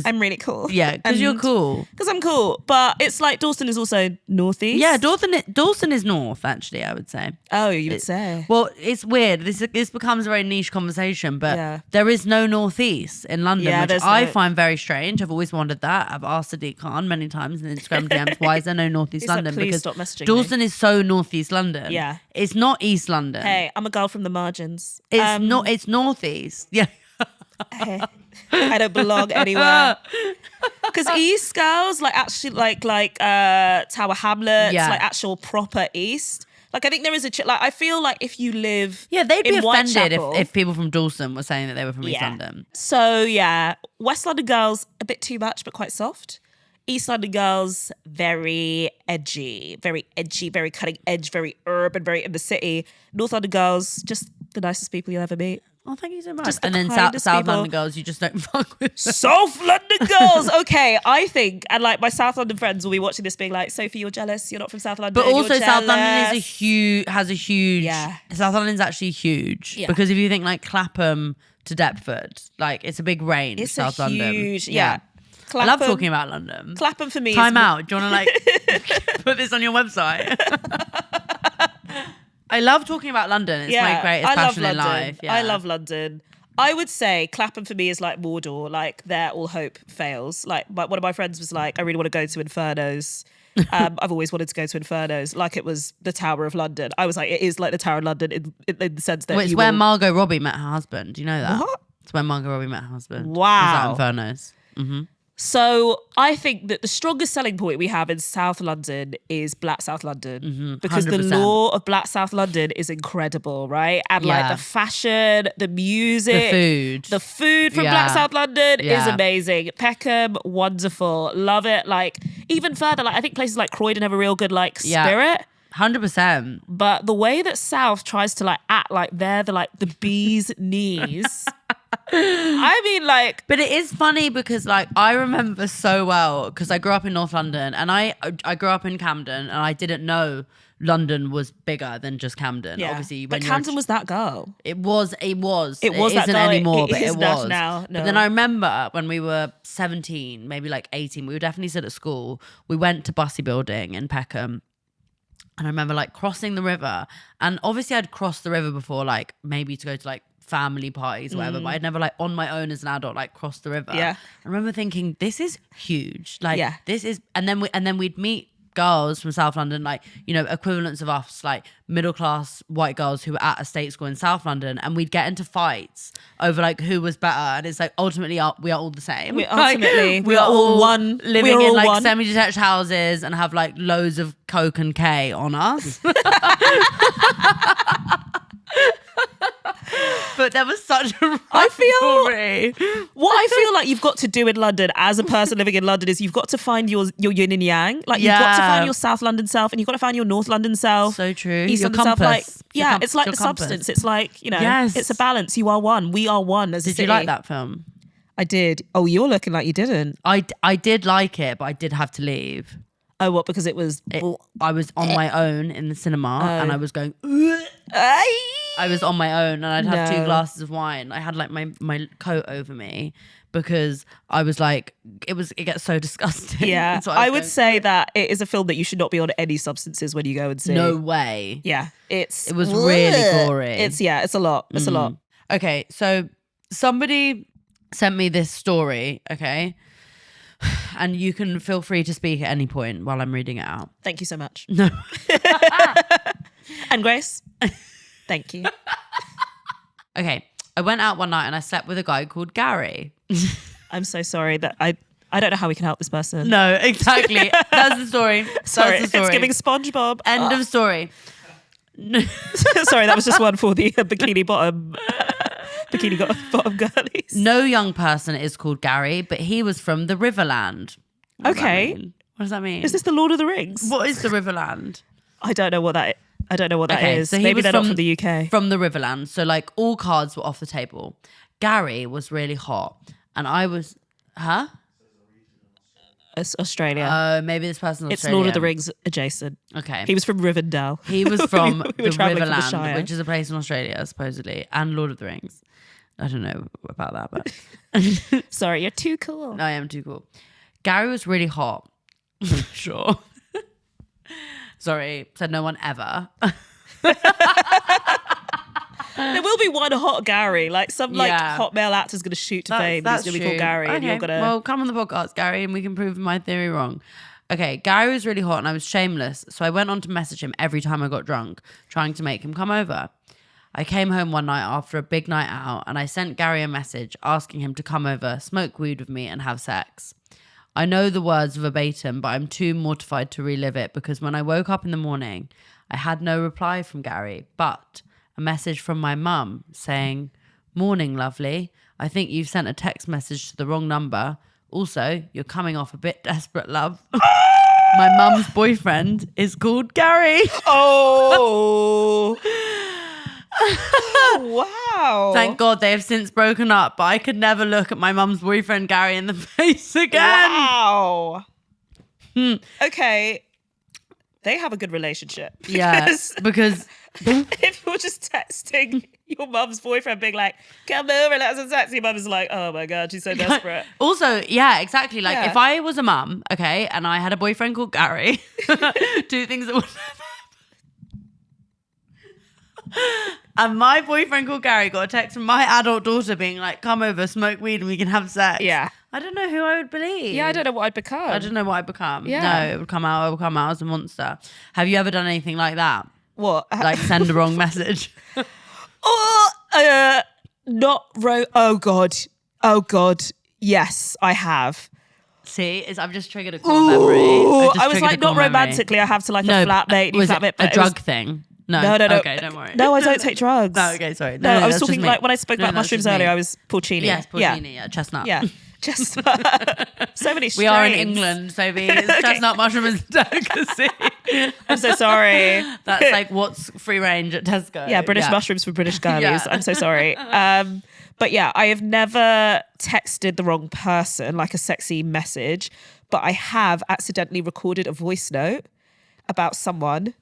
I'm really cool. Yeah, because you're cool. Because I'm cool. But it's like Dalston is also northeast. Yeah, Dalston is north, actually, I would say. Oh, you would say. Well, it's weird. This becomes a very niche conversation, but there is no northeast in London, which I find very strange. I've always wondered that. I've asked Sadiq Khan many times in Instagram DMs, why is there no northeast London? Like, because stop messaging Dalston is so northeast London. Yeah. It's not East London. Hey, I'm a girl from the margins. It's northeast. Yeah. Hey, I don't belong anywhere. Because East girls, like actually like Tower Hamlets, like actual proper East. Like I think there is I feel like if you live they'd be in offended Whitechapel, if people from Dalston were saying that they were from East London. So yeah, West London girls a bit too much but quite soft. East London girls very edgy, very cutting edge, very urban, very in the city. North London girls just the nicest people you'll ever meet. Oh, thank you so much. Just the and then kindest South people. London girls, you just don't fuck with. South London girls. Okay, I think, and like my South London friends will be watching this being like, Sophie, you're jealous. You're not from South London. But also you're South London jealous. has a huge. Yeah. South London's actually huge. Yeah. Because if you think like Clapham to Deptford, like it's a big range. It's South a London. huge, yeah. I love talking about London. Clapham for me. Time out. Do you want to like put this on your website? I love talking about London. It's my greatest passion in life. Yeah. I love London. I would say Clapham for me is like Mordor, like there all hope fails. Like one of my friends was like, I really want to go to Inferno's. I've always wanted to go to Inferno's, like it was the Tower of London. I was like, it is like the Tower of London in the sense that it's where Margot Robbie met her husband. Do you know that? What? It's where Margot Robbie met her husband. Wow. Is that Inferno's? Mm-hmm. So I think that the strongest selling point we have in South London is Black South London, because the 100%. law of Black South London is incredible, right? And like the fashion, the music, the food from Black South London is Yeah. amazing. Peckham, wonderful, love it. Like even further, like I think places like Croydon have a real good like spirit. 100%. But the way that South tries to like act like they're the bee's knees. I mean, like, but it is funny because, like, I remember so well because I grew up in North London and I grew up in Camden and I didn't know London was bigger than just Camden. Yeah. Obviously, but Camden was that girl. It was. It that isn't girl. anymore, It but is it not was. now, no. But then I remember when we were 17, maybe like 18, we were definitely still at school. We went to Bussey Building in Peckham. And I remember like crossing the river. And obviously I'd crossed the river before, like maybe to go to like family parties or whatever, but I'd never like on my own as an adult like crossed the river. Yeah. I remember thinking, this is huge. Like Yeah. this is, and then we'd meet girls from South London, like, you know, equivalents of us, like middle class white girls who were at a state school in South London, and we'd get into fights over like who was better. And it's like ultimately we are all the same. We are all one. Living in like semi-detached houses and have like loads of Coke and K on us. But there was such a I feel rivalry. what I feel like you've got to do in London as a person living in London is you've got to find your yin and yang. Like you've got to find your South London self and you've got to find your North London self. So true. East Your London self. Like compass. it's like the substance. It's like, you know, it's a balance. You are one. We are one as a city. Did you like that film? I did. Oh, you're looking like you didn't. I did like it, but I did have to leave. Oh, what? Because it was... I was on my own in the cinema and I was going... I was on my own and I'd have 2 glasses of wine. I had like my coat over me because I was like, it gets so disgusting. Yeah, so I would say that it is a film that you should not be on any substances when you go and see. No way. Yeah, it was really gory. It's a lot. It's a lot. Okay, so somebody sent me this story, okay? And you can feel free to speak at any point while I'm reading it out. Thank you so much. No. And Grace, thank you. Okay, I went out one night and I slept with a guy called Gary. I'm so sorry that I don't know how we can help this person. No, exactly. That's the story. Sorry, That's the story. it's giving SpongeBob. End of story. Sorry, that was just one for the bikini bottom girlies. No young person is called Gary, but he was from the Riverland. What does that mean? Is this the Lord of the Rings? What is the Riverland? I don't know what that is. So Maybe they're not from the UK. From the Riverland. So like all cards were off the table. Gary was really hot. And I was, It's Australia. Maybe this person's Australian. It's Lord of the Rings adjacent. Okay. He was from Rivendell. He was from We were the travelling from the Riverland, Shire. which is a place in Australia, supposedly. And Lord of the Rings. I don't know about that, but... Sorry, you're too cool. I am too cool. Gary was really hot. Sure. Sorry, said no one ever. There will be one hot Gary, like some hot male actor's going to shoot to fame. He's going to be called Gary, and you're going to. Well, come on the podcast, Gary, and we can prove my theory wrong. Okay, Gary was really hot, and I was shameless, so I went on to message him every time I got drunk, trying to make him come over. I came home one night after a big night out, and I sent Gary a message asking him to come over, smoke weed with me, and have sex. I know the words verbatim, but I'm too mortified to relive it because when I woke up in the morning, I had no reply from Gary, but a message from my mum saying, "Morning, lovely. I think you've sent a text message to the wrong number. Also, you're coming off a bit desperate, love." My mum's boyfriend is called Gary. Oh. Wow. Thank God they have since broken up, but I could never look at my mum's boyfriend Gary in the face again. Wow. Okay. They have a good relationship. Because if you're just texting your mum's boyfriend being like, "Come over, let's have sex," your mum is like, "Oh my God, she's so desperate." Also, yeah, exactly. Like if I was a mum, okay, and I had a boyfriend called Gary, 2 things that would and my boyfriend called Gary got a text from my adult daughter being like, "Come over, smoke weed and we can have sex." Yeah. I don't know who I would believe. Yeah, I don't know what I'd become. I don't know what I'd become. Yeah. No, it would come out. I would come out as a monster. Have you ever done anything like that? What? Like send the wrong message? Oh God. Yes, I have. See, I've just triggered a core memory. I was like, not romantically. I have to like a flatmate. Was flatmate, it a drug thing? No. No. Okay, don't worry. No, I don't take drugs. No, okay, sorry. No, I was that's talking just me. like when I spoke about mushrooms earlier, I was porcini. Yes, porcini, yeah, chestnut. Yeah. Just so many strains. We are in England, Sophie. Chestnut mushroom is a delicacy. I'm so sorry. That's like what's free range at Tesco. Yeah, British mushrooms for British girlies. Yeah. I'm so sorry. But yeah, I have never texted the wrong person, like a sexy message, but I have accidentally recorded a voice note about someone.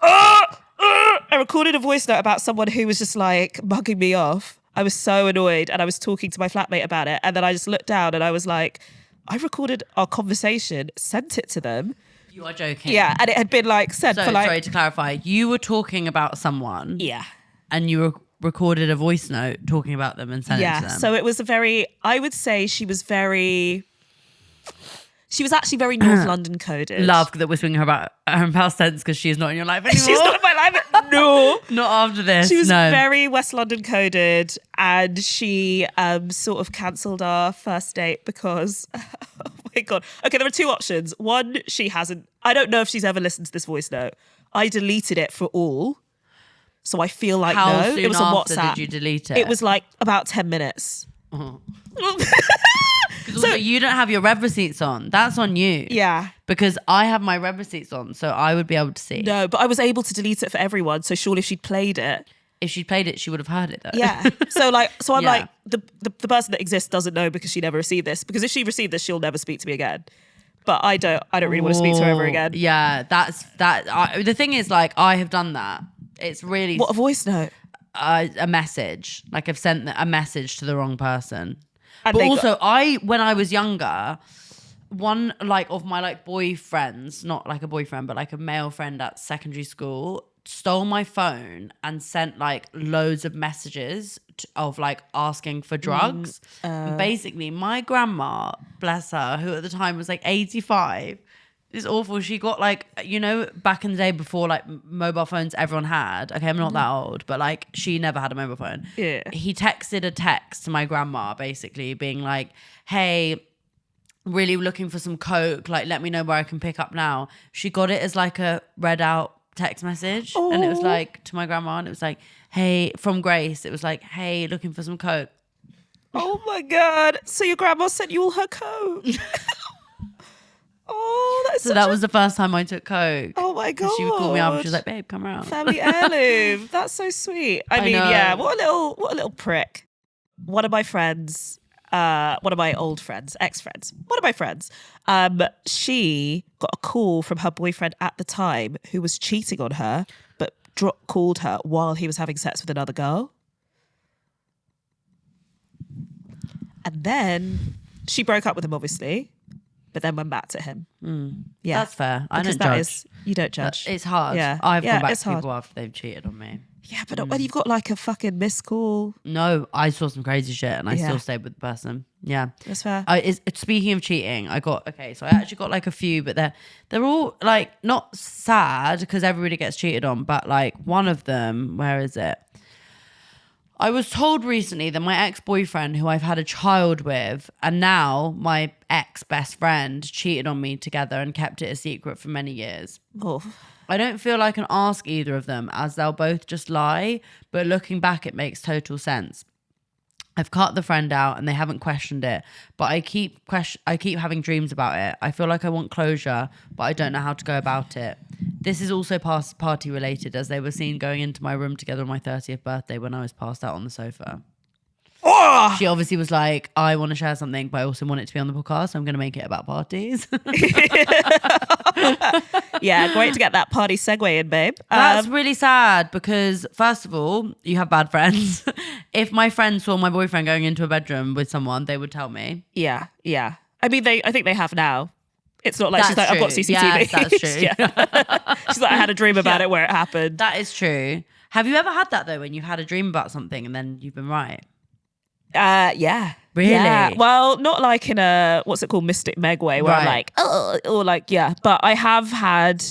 I recorded a voice note about someone who was just like mugging me off. I was so annoyed and I was talking to my flatmate about it. And then I just looked down and I was like, I recorded our conversation, sent it to them. You are joking. Yeah, and it had been like said for like... Sorry to clarify, you were talking about someone. Yeah. And you recorded a voice note talking about them and sent it to them. Yeah, so it was I would say she was actually very North London coded. Love that we're swinging her about her past tense because she is not in your life anymore. She's not in my life. No. Not after this. She was very West London coded and she sort of cancelled our first date because, oh my God. Okay, there are 2 options. One, I don't know if she's ever listened to this voice note. I deleted it for all. So I feel like How no. soon It was on after WhatsApp. did you delete it? It was like about 10 minutes. Because also you don't have your rev receipts on. That's on you. Yeah. Because I have my rev receipts on, so I would be able to see. No, but I was able to delete it for everyone. So surely if she'd played it. If she'd played it, she would have heard it though. Yeah. So I'm Yeah. like, the person that exists doesn't know because she never received this. Because if she received this, she'll never speak to me again. But I don't really want to speak to her ever again. Yeah, the thing is, like, I have done that. It's really What, a voice note? a message. Like, I've sent a message to the wrong person. And But they also, when I was younger, one like of my like boyfriends, not like a boyfriend, but like a male friend at secondary school, stole my phone and sent like loads of messages of like asking for drugs. And basically, my grandma, bless her, who at the time was like 85, it's awful. She got like, you know, back in the day before like mobile phones everyone had. Okay, I'm not that old, but like she never had a mobile phone. Yeah. He texted a text to my grandma basically being like, hey, really looking for some coke, like let me know where I can pick up now. She got it as like a read out text message. And it was like to my grandma, and it was like, hey, from Grace, it was like, hey, looking for some coke. Oh my God. So your grandma sent you all her coke. Oh, that's So that was the first time I took coke. Oh my God. She would call me up and she was like, babe, come around. Family heirloom. That's so sweet. I mean, know. yeah, what a little prick. One of my friends, one of my old friends, ex-friends, one of my friends, she got a call from her boyfriend at the time who was cheating on her, but called her while he was having sex with another girl. And then she broke up with him, obviously, but then went back to him. Yeah, That's fair. I because don't that judge. is, you don't judge. It's hard. Yeah. I've Yeah, gone back it's to people hard. after they've cheated on me. Yeah, but when you've got like a fucking missed call, No, I saw some crazy shit and I Yeah. still stayed with the person. Yeah. that's fair. Speaking of cheating, so I actually got like a few, but they're all like not sad because everybody gets cheated on, but like one of them, where is it? I was told recently that my ex-boyfriend, who I've had a child with, and now my ex-best friend cheated on me together and kept it a secret for many years. Oh. I don't feel I can ask either of them as they'll both just lie, but looking back, it makes total sense. I've cut the friend out and they haven't questioned it, but I keep having dreams about it. I feel like I want closure, but I don't know how to go about it. This is also party related, as they were seen going into my room together on my 30th birthday when I was passed out on the sofa. Oh! She obviously was like, I want to share something, but I also want it to be on the podcast, so I'm going to make it about parties. Yeah, great to get that party segue in, babe. That's really sad because, first of all, you have bad friends. If my friend saw my boyfriend going into a bedroom with someone, they would tell me. Yeah. I mean, I think they have now. It's not like she's That's like, I've got true. CCTV. Yes, that's true. Yeah. She's like, I had a dream about it where it happened. That is true. Have you ever had that though, when you've had a dream about something and then you've been right? Yeah. Really? Yeah. Well, not like in a, what's it called, Mystic Meg way, where I'm Right. like, oh, or like, yeah. But I have had,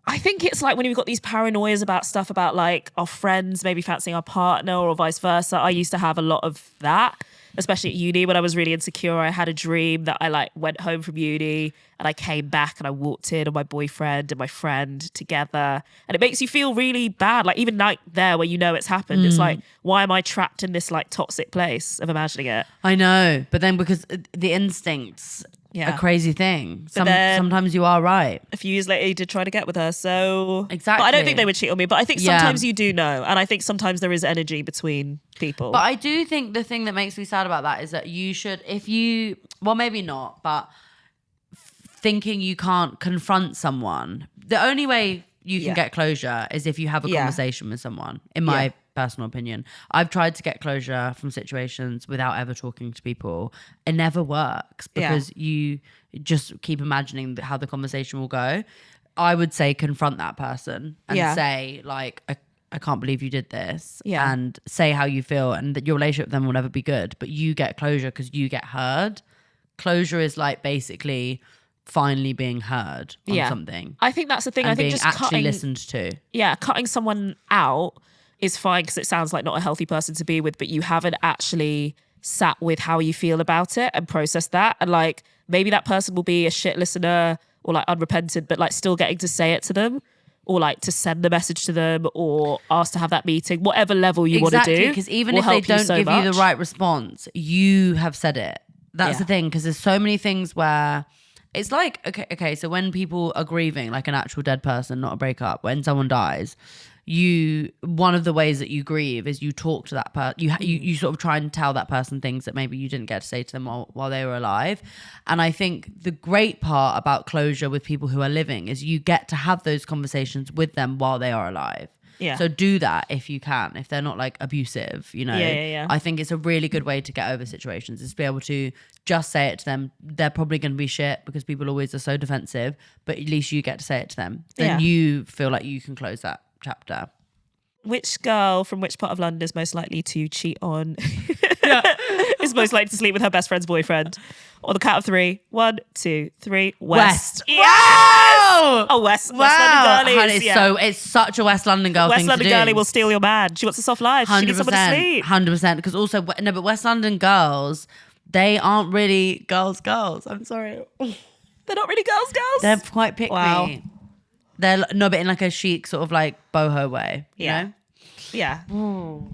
I think it's like when we've got these paranoias about stuff about like our friends maybe fancying our partner or vice versa. I used to have a lot of that, especially at uni when I was really insecure. I had a dream that I like went home from uni and I came back and I walked in on my boyfriend and my friend together. And it makes you feel really bad. Like even like there where you know it's happened, it's like, why am I trapped in this like toxic place of imagining it? I know, but then because the instincts, Yeah. a crazy thing. then- Sometimes you are right. A few years later, he did try to get with her. So Exactly. But I don't think they would cheat on me. But I think Yeah. sometimes you do know. And I think sometimes there is energy between people. But I do think the thing that makes me sad about that is that you should, well, maybe not, but thinking you can't confront someone, the only way you can Yeah. get closure is if you have a Yeah. conversation with someone, in my Yeah. personal opinion. I've tried to get closure from situations without ever talking to people. It never works because you just keep imagining how the conversation will go. I would say confront that person and Yeah. say like, I can't believe you did this, Yeah. and say how you feel, and that your relationship with them will never be good, but you get closure because you get heard. Closure is like basically finally being heard on something I think that's the thing. and I think being just actually cutting, listened to. yeah, cutting someone out is fine because it sounds like not a healthy person to be with, but you haven't actually sat with how you feel about it and processed that. And like maybe that person will be a shit listener or like unrepentant, but like still getting to say it to them or like to send the message to them or ask to have that meeting, whatever level you want to do. Exactly, because even if they don't give you the right response, you have said it. That's the thing, because there's so many things where it's like, okay, so when people are grieving, like an actual dead person, not a breakup, when someone dies, one of the ways that you grieve is you talk to that person. You sort of try and tell that person things that maybe you didn't get to say to them while they were alive. And I think the great part about closure with people who are living is you get to have those conversations with them while they are alive. Yeah. So do that if you can, if they're not like abusive, you know. Yeah. I think it's a really good way to get over situations, is to be able to just say it to them. They're probably going to be shit because people always are so defensive, but at least you get to say it to them. Then you feel like you can close that chapter. Which girl from which part of London is most likely to cheat on? Is most likely to sleep with her best friend's boyfriend? On the count of 3. 1, 2, 3. West. Yes! Wow! Oh, West London girlies. It's such a West London girl West thing London to do. girlie will steal your man. She wants a soft life. She needs someone to sleep. 100%. Because also, no, but West London girls, they aren't really girls. I'm sorry. They're not really girls. They're quite pick Wow. me. They're but in like a chic sort of like boho way. You know? Yeah.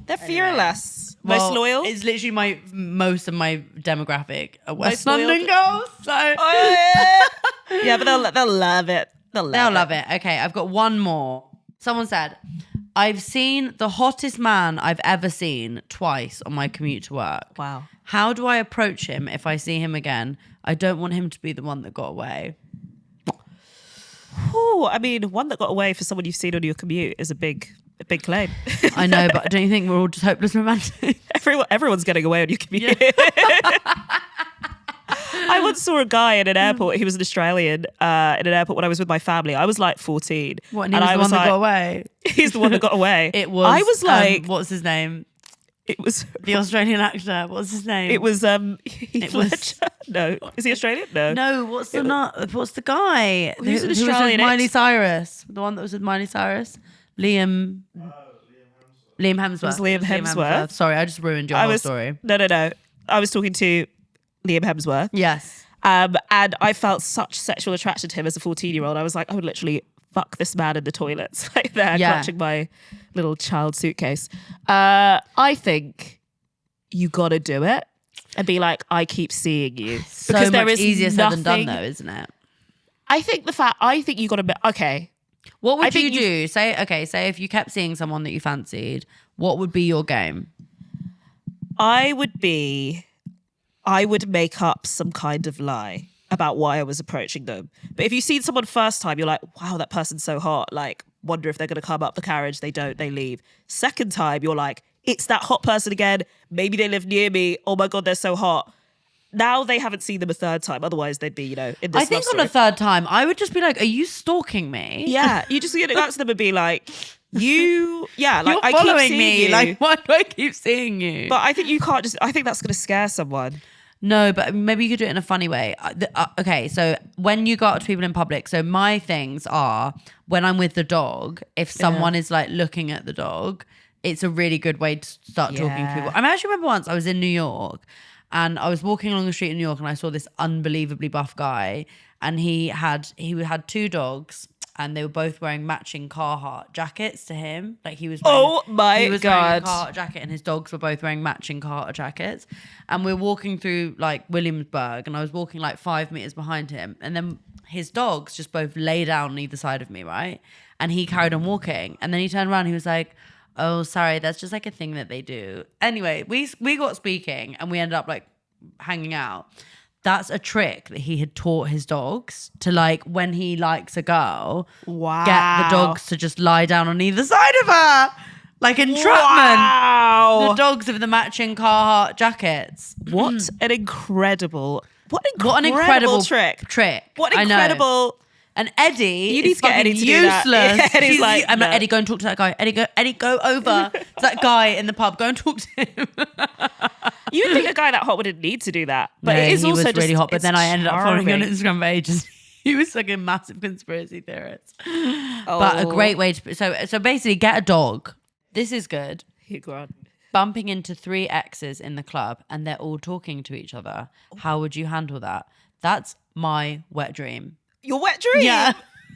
They're fearless. Most loyal. It's literally most of my demographic are West Most loyal. London girls. So Yeah, but they'll love it. They'll love it. Okay, I've got one more. Someone said, I've seen the hottest man I've ever seen twice on my commute to work. Wow. How do I approach him if I see him again? I don't want him to be the one that got away. Oh, I mean, one that got away for someone you've seen on your commute is a big claim. I know, but don't you think we're all just hopeless romantic? Everyone's getting away on your commute. Yeah. I once saw a guy in an airport. He was an Australian in an airport when I was with my family. I was like 14. What, and he was the one that got away? He's the one that got away. It was. I was like, what's his name? It was the Australian actor. What's his name? It was Heath Ledger. No, is he Australian? No. No. What's the guy? Who's an Who was Australian? with Miley Cyrus? The one that was with Miley Cyrus. Liam Hemsworth. It was Liam Hemsworth. Sorry, I just ruined your whole story. No. I was talking to Liam Hemsworth. Yes. And I felt such sexual attraction to him as a 14-year-old. I was like, I would literally fuck this man in the toilets, like there, clutching my little child suitcase. I think you gotta do it and be like, I keep seeing you. So because there much is easier said than done, nothing- though, isn't it? I think you gotta be, okay. What would you do? Say if you kept seeing someone that you fancied, what would be your game? I would make up some kind of lie about why I was approaching them. But if you've seen someone first time, you're like, wow, that person's so hot. Like, wonder if they're going to come up the carriage. They don't, they leave. Second time, you're like, it's that hot person again. Maybe they live near me. Oh my God, they're so hot. Now they haven't seen them a third time. Otherwise, they'd be, in this I think love on a story. third time, I would just be like, are you stalking me? Yeah, you just go to them and be like, you're following I keep seeing me. you. Like, why do I keep seeing you? But I think you can't I think that's going to scare someone. No, but maybe you could do it in a funny way. Okay, so when you go out to people in public, so my things are when I'm with the dog, if someone is like looking at the dog, it's a really good way to start talking to people. I actually remember once I was in New York and I was walking along the street in New York and I saw this unbelievably buff guy and he had 2 dogs and they were both wearing matching Carhartt jackets to him. Like he was wearing, wearing a Carhartt jacket and his dogs were both wearing matching Carhartt jackets. And we're walking through like Williamsburg and I was walking like 5 meters behind him. And then his dogs just both lay down on either side of me, right? And he carried on walking. And then he turned around and he was like, oh, sorry, that's just like a thing that they do. Anyway, we got speaking and we ended up like hanging out. That's a trick that he had taught his dogs to, like, when he likes a girl, get the dogs to just lie down on either side of her. Like entrapment. Wow. The dogs with the matching Carhartt jackets. What an incredible trick. What an incredible. And Eddie, you need to get Eddie to useless. do that. Yeah, Eddie's like, I'm no. like, Eddie, go and talk to that guy. Eddie, go over to that guy in the pub. Go and talk to him. You would think a guy that hot wouldn't need to do that, but it is he also was really just, hot. But then I ended up following him on charming. Instagram for ages. He was like a massive conspiracy theorist. But a great way to. So basically, get a dog. This is good. Bumping into 3 exes in the club and they're all talking to each other. How would you handle that? That's my wet dream. Your wet dream? Yeah.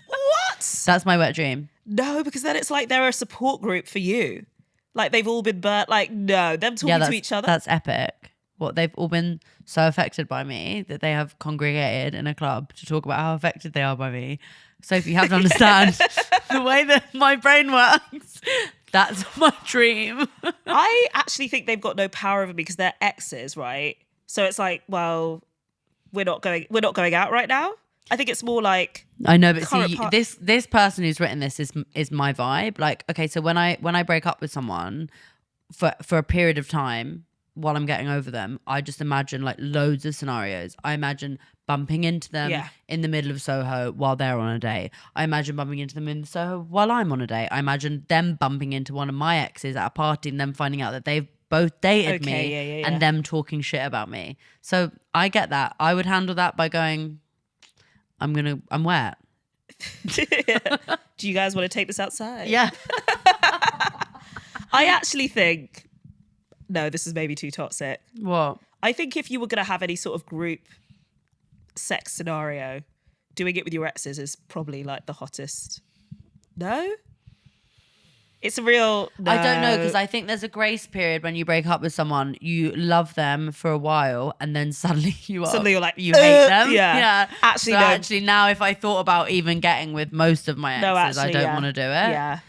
What? nuts? That's my wet dream. No, because then it's like they're a support group for you. Like they've all been burnt. Like, no, them talking to each other. That's epic. What, they've all been so affected by me that they have congregated in a club to talk about how affected they are by me. Sophie, you have to understand the way that my brain works. That's my dream. I actually think they've got no power over me because they're exes, right? So it's like, well, we're not going out right now. I think it's more like, I know, but see, this person who's written this is my vibe. Like, okay, so when I break up with someone for a period of time while I'm getting over them, I just imagine like loads of scenarios. I imagine bumping into them in the middle of Soho while they're on a date. I imagine bumping into them in Soho while I'm on a date. I imagine them bumping into one of my exes at a party and them finding out that they've both dated me and them talking shit about me. So I get that. I would handle that by going, I'm wet. Do you guys want to take this outside? Yeah. I actually think, no, this is maybe too toxic. What? I think if you were going to have any sort of group sex scenario, doing it with your exes is probably like the hottest. No? It's a real... No. I don't know, because I think there's a grace period when you break up with someone. You love them for a while and then suddenly you're like, you hate them. Yeah. Actually, now if I thought about even getting with most of my exes, I don't want to do it. Yeah.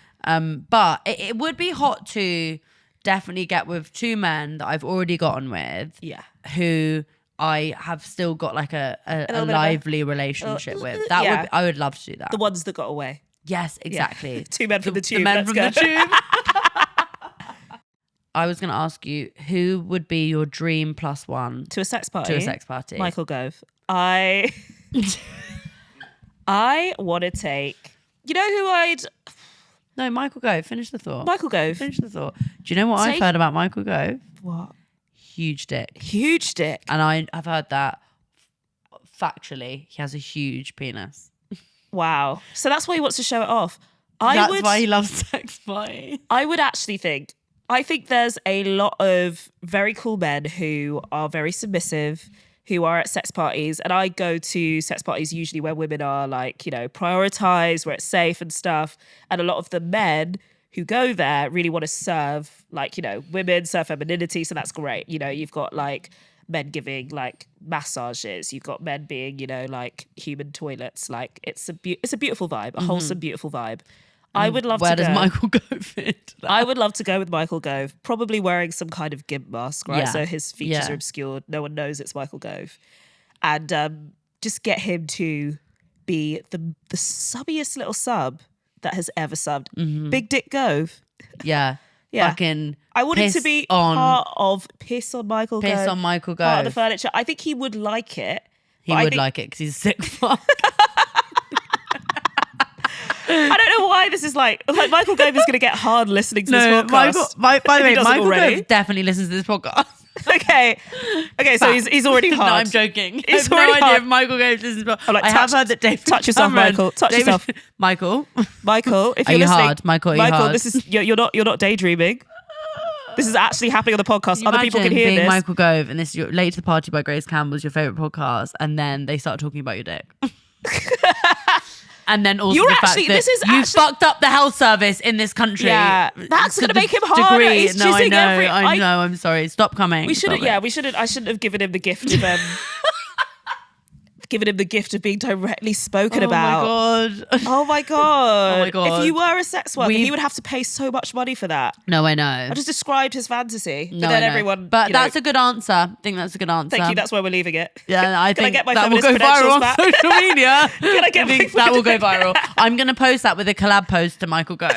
But it would be hot to definitely get with two men that I've already gotten with. Yeah. Who I have still got like a lively relationship with. I would love to do that. The ones that got away. Yes, exactly. Yeah. Two men from the tube. The men from the tube. I was going to ask you, who would be your dream plus one to a sex party? To a sex party. Michael Gove. I want to take. You know who I'd. No, Michael Gove. Finish the thought. Michael Gove. Finish the thought. Do you know what I've heard about Michael Gove? What? Huge dick. Huge dick. And I've heard that factually, he has a huge penis. Wow. So that's why he wants to show it off. That's why he loves sex party. I would actually think, I think there's a lot of very cool men who are very submissive, who are at sex parties. And I go to sex parties usually where women are like, you know, prioritized, where it's safe and stuff. And a lot of the men who go there really want to serve, like, you know, women, serve femininity. So that's great. You know, you've got like men giving like massages. You've got men being, you know, like human toilets. Like it's a beautiful vibe, a wholesome, beautiful vibe. I would love to go. Where does Michael Gove fit? I would love to go with Michael Gove, probably wearing some kind of gimp mask, right? Yeah. So his features are obscured. No one knows it's Michael Gove. And just get him to be the subbiest little sub that has ever subbed. Mm-hmm. Big Dick Gove. Yeah. Yeah. Fucking I want it to be part of Piss on Michael Gove. Piss on Michael Gove. Part of the furniture. I think he would like it. He would like it because he's a sick fuck. I don't know why this is like Michael Gove is going to get hard listening to this podcast. By the way, Michael Gove definitely listens to this podcast. Okay, so he's already hard. No, I'm joking. He's I have no idea hard. if Michael Gove listens to this podcast. Like, I have heard that David touch yourself, Cameron, Michael. Touch yourself. Michael, if you're you listening, hard? Michael, are you hard? This is you're not daydreaming. This is actually happening on the podcast. Other people can hear being this. Michael Gove, and this is your Late to the Party by Grace Campbell is your favorite podcast, and then they start talking about your dick. And then also the fact that you fucked up the health service in this country. Yeah, that's going to make him harder. He's no, I know. every. I know. I'm sorry. Stop coming. We shouldn't. Yeah, we shouldn't. I shouldn't have given him the gift of given him the gift of being directly spoken about. Oh my god. If you were a sex worker, he would have to pay so much money for that. No, I know. I just described his fantasy. No, but then everyone. But that's a good answer. I think that's a good answer. Thank you. That's where we're leaving it. Yeah, I think I get my that will feminist go viral on back? social media. Can I get think that will go viral. I'm going to post that with a collab post to Michael Gove.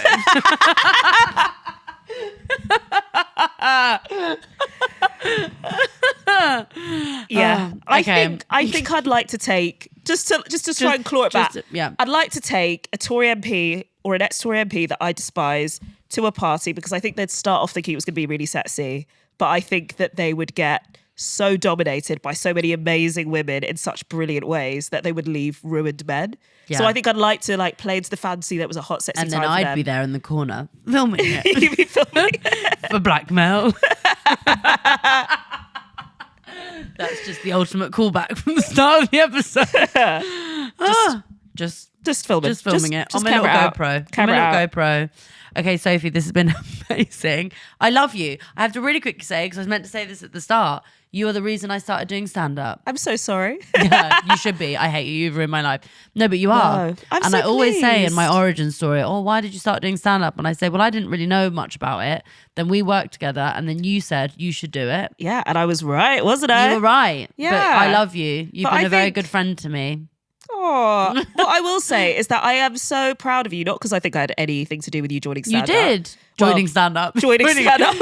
Yeah, okay. I think I'd like to take just to try and claw it back. I'd like to take a Tory MP or an ex-Tory MP that I despise to a party because I think they'd start off thinking it was going to be really sexy, but I think that they would get so dominated by so many amazing women in such brilliant ways that they would leave ruined men. Yeah. So I think I'd like to play into the fantasy that was a hot, sexy time. And then I'd be there in the corner filming it. You'd be filming it. For blackmail. That's just the ultimate callback from the start of the episode. Just filming. Just filming it on my little GoPro. Camera out. GoPro. Okay, Sophie, this has been amazing. I love you. I have to really quickly say, because I was meant to say this at the start, you are the reason I started doing stand-up. I'm so sorry. Yeah, you should be. I hate you. You've ruined my life. No, but you are. I'm and so I always say in my pleased. origin story, oh, why did you start doing stand-up? And I say, well, I didn't really know much about it. Then we worked together and then you said you should do it. Yeah, and I was right, wasn't I? You were right. Yeah. But I love you. You've But been I a very think- good friend to me. Oh, what I will say is that I am so proud of you, not because I think I had anything to do with you joining You stand-up. did. Joining stand-up. Joining stand-up.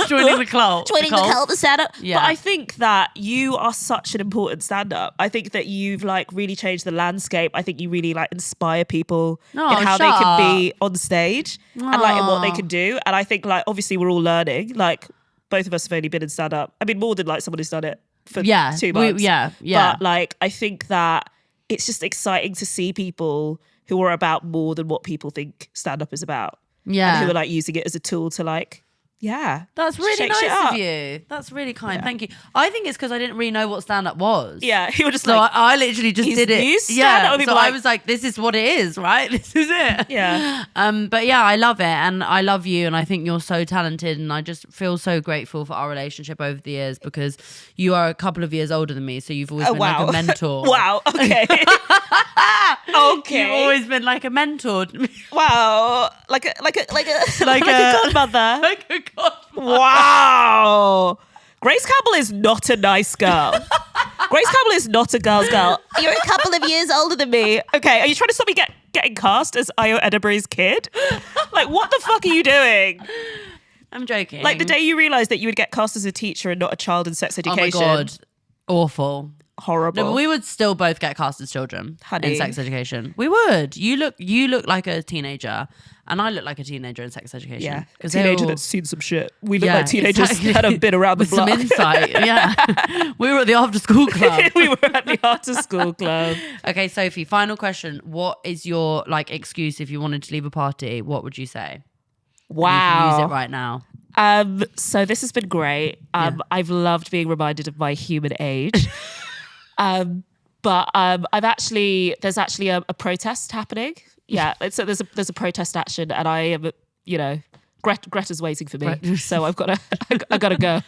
joining the cult. Joining the cult of stand-up. Yeah. But I think that you are such an important stand-up. I think that you've like really changed the landscape. I think you really like inspire people Oh, in how they shut can up. be on stage and like in what they Aw. can do. And I think like obviously we're all learning. Like both of us have only been in stand-up. I mean more than like someone who's done it for 2 months. Yeah. But like I think that it's just exciting to see people who are about more than what people think stand-up is about. Yeah. And who are like using it as a tool to like, yeah. That's really shake shit nice up. of you. That's really kind. Thank you. I think it's because I didn't really know what stand-up was. Yeah, you were just So like, I literally just "He's did it. new stand-up?" And So people I like- was like, this is what it is, right? This is it. Yeah. But yeah, I love it and I love you and I think you're so talented and I just feel so grateful for our relationship over the years because you are a couple of years older than me, so you've always been like a mentor. Wow. Okay. Okay. You've always been like a mentor to me. Wow. Like a Like like a- a godmother. Like a god. Wow. Grace Campbell is not a nice girl. Grace Campbell is not a girl's girl. You're a couple of years older than me. Okay, are you trying to stop me getting cast as Io Edinburgh's kid? Like, what the fuck are you doing? I'm joking. Like the day you realised that you would get cast as a teacher and not a child in sex Oh education. my god. Awful. Horrible. No, but we would still both get cast as children Honey. in sex education. We would. You look like a teenager, and I look like a teenager in sex education. Yeah, a because teenager that's seen some shit. We look like teenagers exactly. that have been around the with block. some insight. Yeah, we were at the after school club. We were at the after school club. Okay, Sophie. Final question: what is your like excuse if you wanted to leave a party? What would you say? Wow. You can use it right now. So this has been great. I've loved being reminded of my human age. But there's actually a protest happening. Yeah, there's a protest action, and I am, Greta's waiting for me, so I gotta go.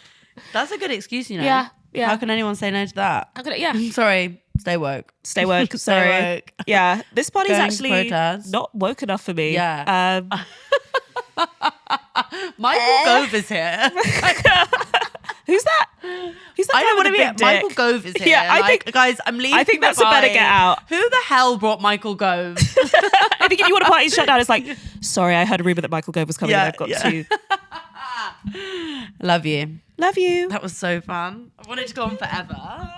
That's a good excuse, you know. Yeah. How can anyone say no to that? Sorry, stay woke. Stay woke. Sorry. woke. Yeah, this party's Going to actually protest. not woke enough for me. Yeah. Michael Gove is here. Who's that? Who's that? I guy don't with want to the be. big dick? Michael Gove is here. Yeah, I think- guys, I'm leaving. I think the that's a better party. get out. Who the hell brought Michael Gove? I think if you want a party shut down, it's like, sorry, I heard a rumor that Michael Gove was coming. Yeah, and I've got yeah. to. Love you. Love you. That was so fun. I wanted to go on forever.